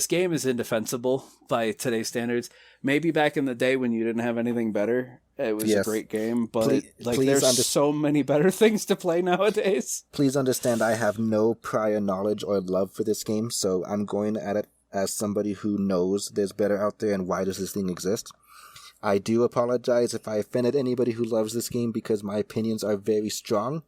C: game is indefensible by today's standards. Maybe back in the day when you didn't have anything better, it was a great game, but there's so many better things to play nowadays.
B: Please understand, I have no prior knowledge or love for this game, so I'm going at it as somebody who knows there's better out there and why does this thing exist. I do apologize if I offended anybody who loves this game because my opinions are very strong.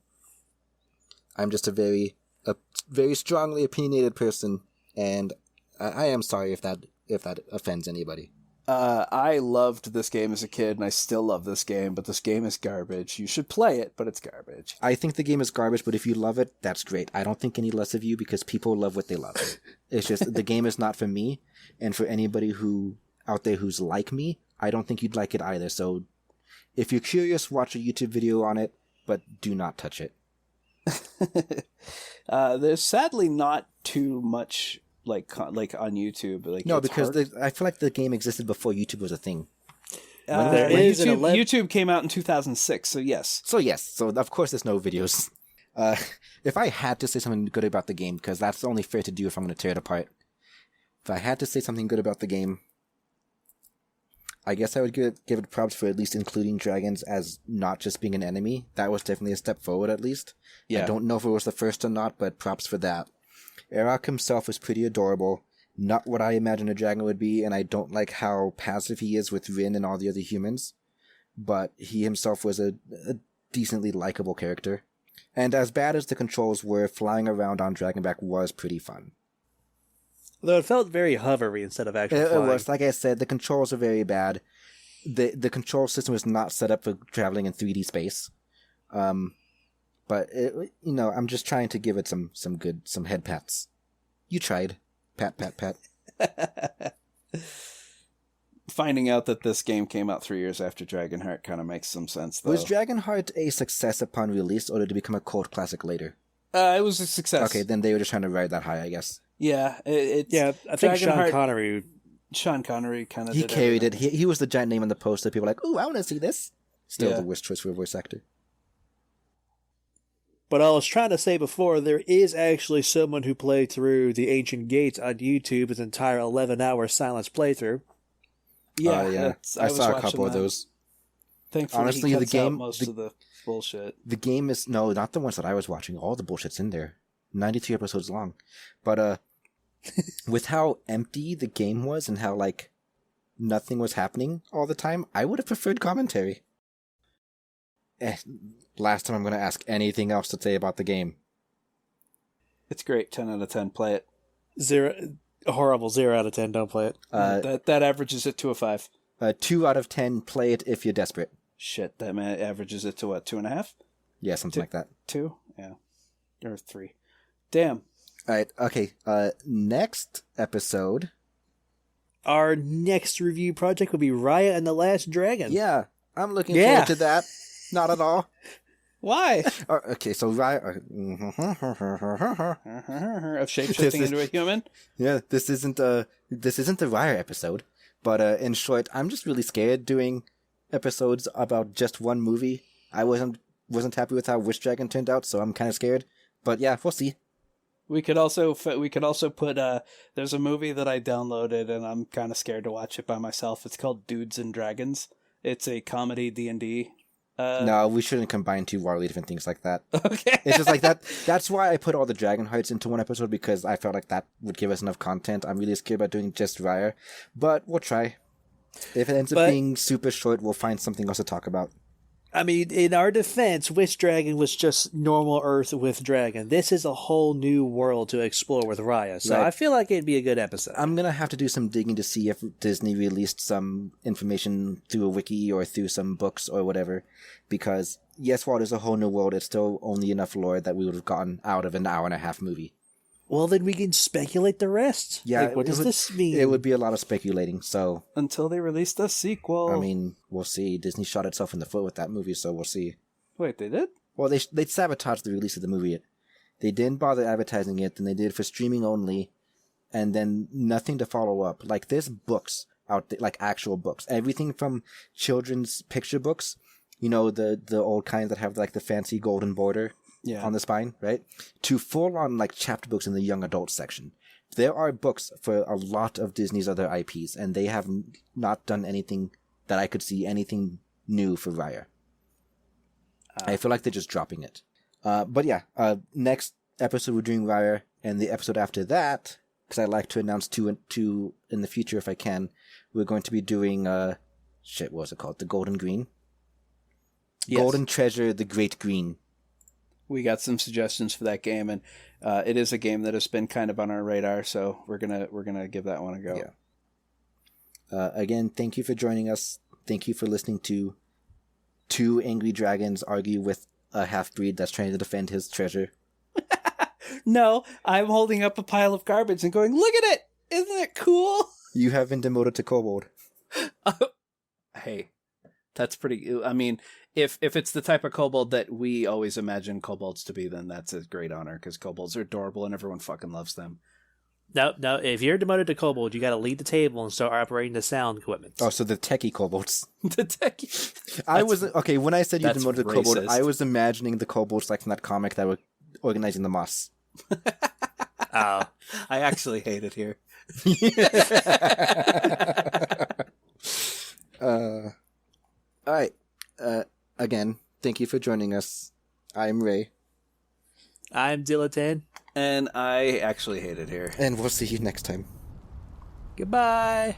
B: I'm just a very strongly opinionated person, and I am sorry if that offends anybody.
C: I loved this game as a kid, and I still love this game, but this game is garbage. You should play it, but it's garbage.
B: I think the game is garbage, but if you love it, that's great. I don't think any less of you because people love what they love. It's just the game is not for me, and for anybody who out there who's like me, I don't think you'd like it either. So if you're curious, watch a YouTube video on it, but do not touch it.
C: There's sadly not too much like on YouTube.
B: No, because I feel like the game existed before YouTube was a thing.
C: YouTube came out in 2006, so yes.
B: So of course there's no videos. If I had to say something good about the game, because that's only fair to do if I'm going to tear it apart. If I had to say something good about the game, I guess I would give it props for at least including dragons as not just being an enemy. That was definitely a step forward, at least. Yeah. I don't know if it was the first or not, but props for that. Arok himself was pretty adorable. Not what I imagine a dragon would be, and I don't like how passive he is with Ryn and all the other humans. But he himself was a decently likable character. And as bad as the controls were, flying around on Dragonback was pretty fun.
A: Though it felt very hovery instead of actually flying.
B: It was, like I said, the controls are very bad. The control system was not set up for traveling in 3D space. But I'm just trying to give it some head pats. You tried. Pat, pat, pat.
C: Finding out that this game came out 3 years after Dragonheart kind of makes some sense, though.
B: Was Dragonheart a success upon release, or did it become a cult classic later?
C: It was a success.
B: Okay, then they were just trying to ride that high, I guess.
C: Yeah,
A: I think Sean Connery kind of
B: he carried it. He was the giant name on the poster. People were like, "Ooh, I want to see this." Still the worst choice for a voice actor.
A: But I was trying to say before, there is actually someone who played through The Ancient Gates on YouTube, his entire 11-hour silence playthrough.
C: Yeah,
B: I saw a couple of those.
C: Thankfully,
B: honestly,
C: he
B: the game,
C: out most of the bullshit.
B: The game is not the ones that I was watching. All the bullshit's in there. 93 episodes long, but with how empty the game was and how nothing was happening all the time, I would have preferred commentary. Last time I'm going to ask anything else to say about the game.
C: It's great. 10 out of 10. Play it.
A: 0 out of 10. Don't play it.
C: That averages it to a 5.
B: 2 out of 10. Play it if you're desperate.
C: Shit, that averages it to what? 2.5?
B: Yeah, something like that.
C: 2? Yeah. Or 3. Damn.
B: All right. Okay. Next episode.
A: Our next review project will be Raya and the Last Dragon.
B: Yeah, I'm looking forward to that. Not at all.
C: Why?
B: Okay, so Raya...
C: of shape-shifting into a human?
B: Yeah, this isn't the Raya episode. But in short, I'm just really scared doing episodes about just one movie. I wasn't happy with how Wish Dragon turned out, so I'm kind of scared. But yeah, we'll see.
C: We could also put there's a movie that I downloaded and I'm kind of scared to watch it by myself. It's called Dudes and Dragons. It's a comedy D&D.
B: No, we shouldn't combine two wildly different things like that.
C: Okay.
B: It's just like that. That's why I put all the Dragon Hearts into one episode, because I felt like that would give us enough content. I'm really scared about doing just Raya, but we'll try. If it ends up being super short, we'll find something else to talk about.
A: I mean, in our defense, Wish Dragon was just normal Earth with Dragon. This is a whole new world to explore with Raya, so right. I feel like it'd be a good episode.
B: I'm going to have to do some digging to see if Disney released some information through a wiki or through some books or whatever, because, yes, while there's a whole new world, it's still only enough lore that we would have gotten out of an hour-and-a-half movie.
A: Well, then we can speculate the rest.
B: Yeah,
A: what does this mean?
B: It would be a lot of speculating, so...
C: Until they release the sequel.
B: I mean, we'll see. Disney shot itself in the foot with that movie, so we'll see.
C: Wait, they did?
B: Well, they sabotaged the release of the movie. They didn't bother advertising it, and they did it for streaming only, and then nothing to follow up. Like, there's books out there, like actual books. Everything from children's picture books, you know, the old kind that have, like, the fancy golden border... Yeah. On the spine, right? To full-on, like, chapter books in the young adult section. There are books for a lot of Disney's other IPs, and they have not done anything that I could see anything new for Raya. I feel like they're just dropping it. But yeah, next episode we're doing Raya, and the episode after that, because I'd like to announce two in the future if I can, we're going to be doing, what was it called? The Golden Green? Yes. Golden Treasure, the Great Green.
C: we got some suggestions for that game, and it is a game that has been kind of on our radar, so we're gonna give that one a go.
B: Yeah. Again, thank you for joining us. Thank you for listening to two angry dragons argue with a half-breed that's trying to defend his treasure.
C: No, I'm holding up a pile of garbage and going, look at it! Isn't it cool?
B: You have been demoted to kobold.
C: Hey, that's pretty... I mean, if it's the type of kobold that we always imagine kobolds to be, then that's a great honor, because kobolds are adorable and everyone fucking loves them.
A: No, if you're demoted to kobold, you gotta leave the table and start operating the sound equipment.
B: Oh, so the techie kobolds.
C: The techie...
B: I was... Okay, when I said you demoted to kobold,
C: racist.
B: I was imagining the kobolds like from that comic that were organizing the moss.
A: Oh.
C: I actually hate it here.
B: All right. Again, thank you for joining us. I'm Ray.
A: I'm Diletan.
C: And I actually hate it here.
B: And we'll see you next time.
A: Goodbye.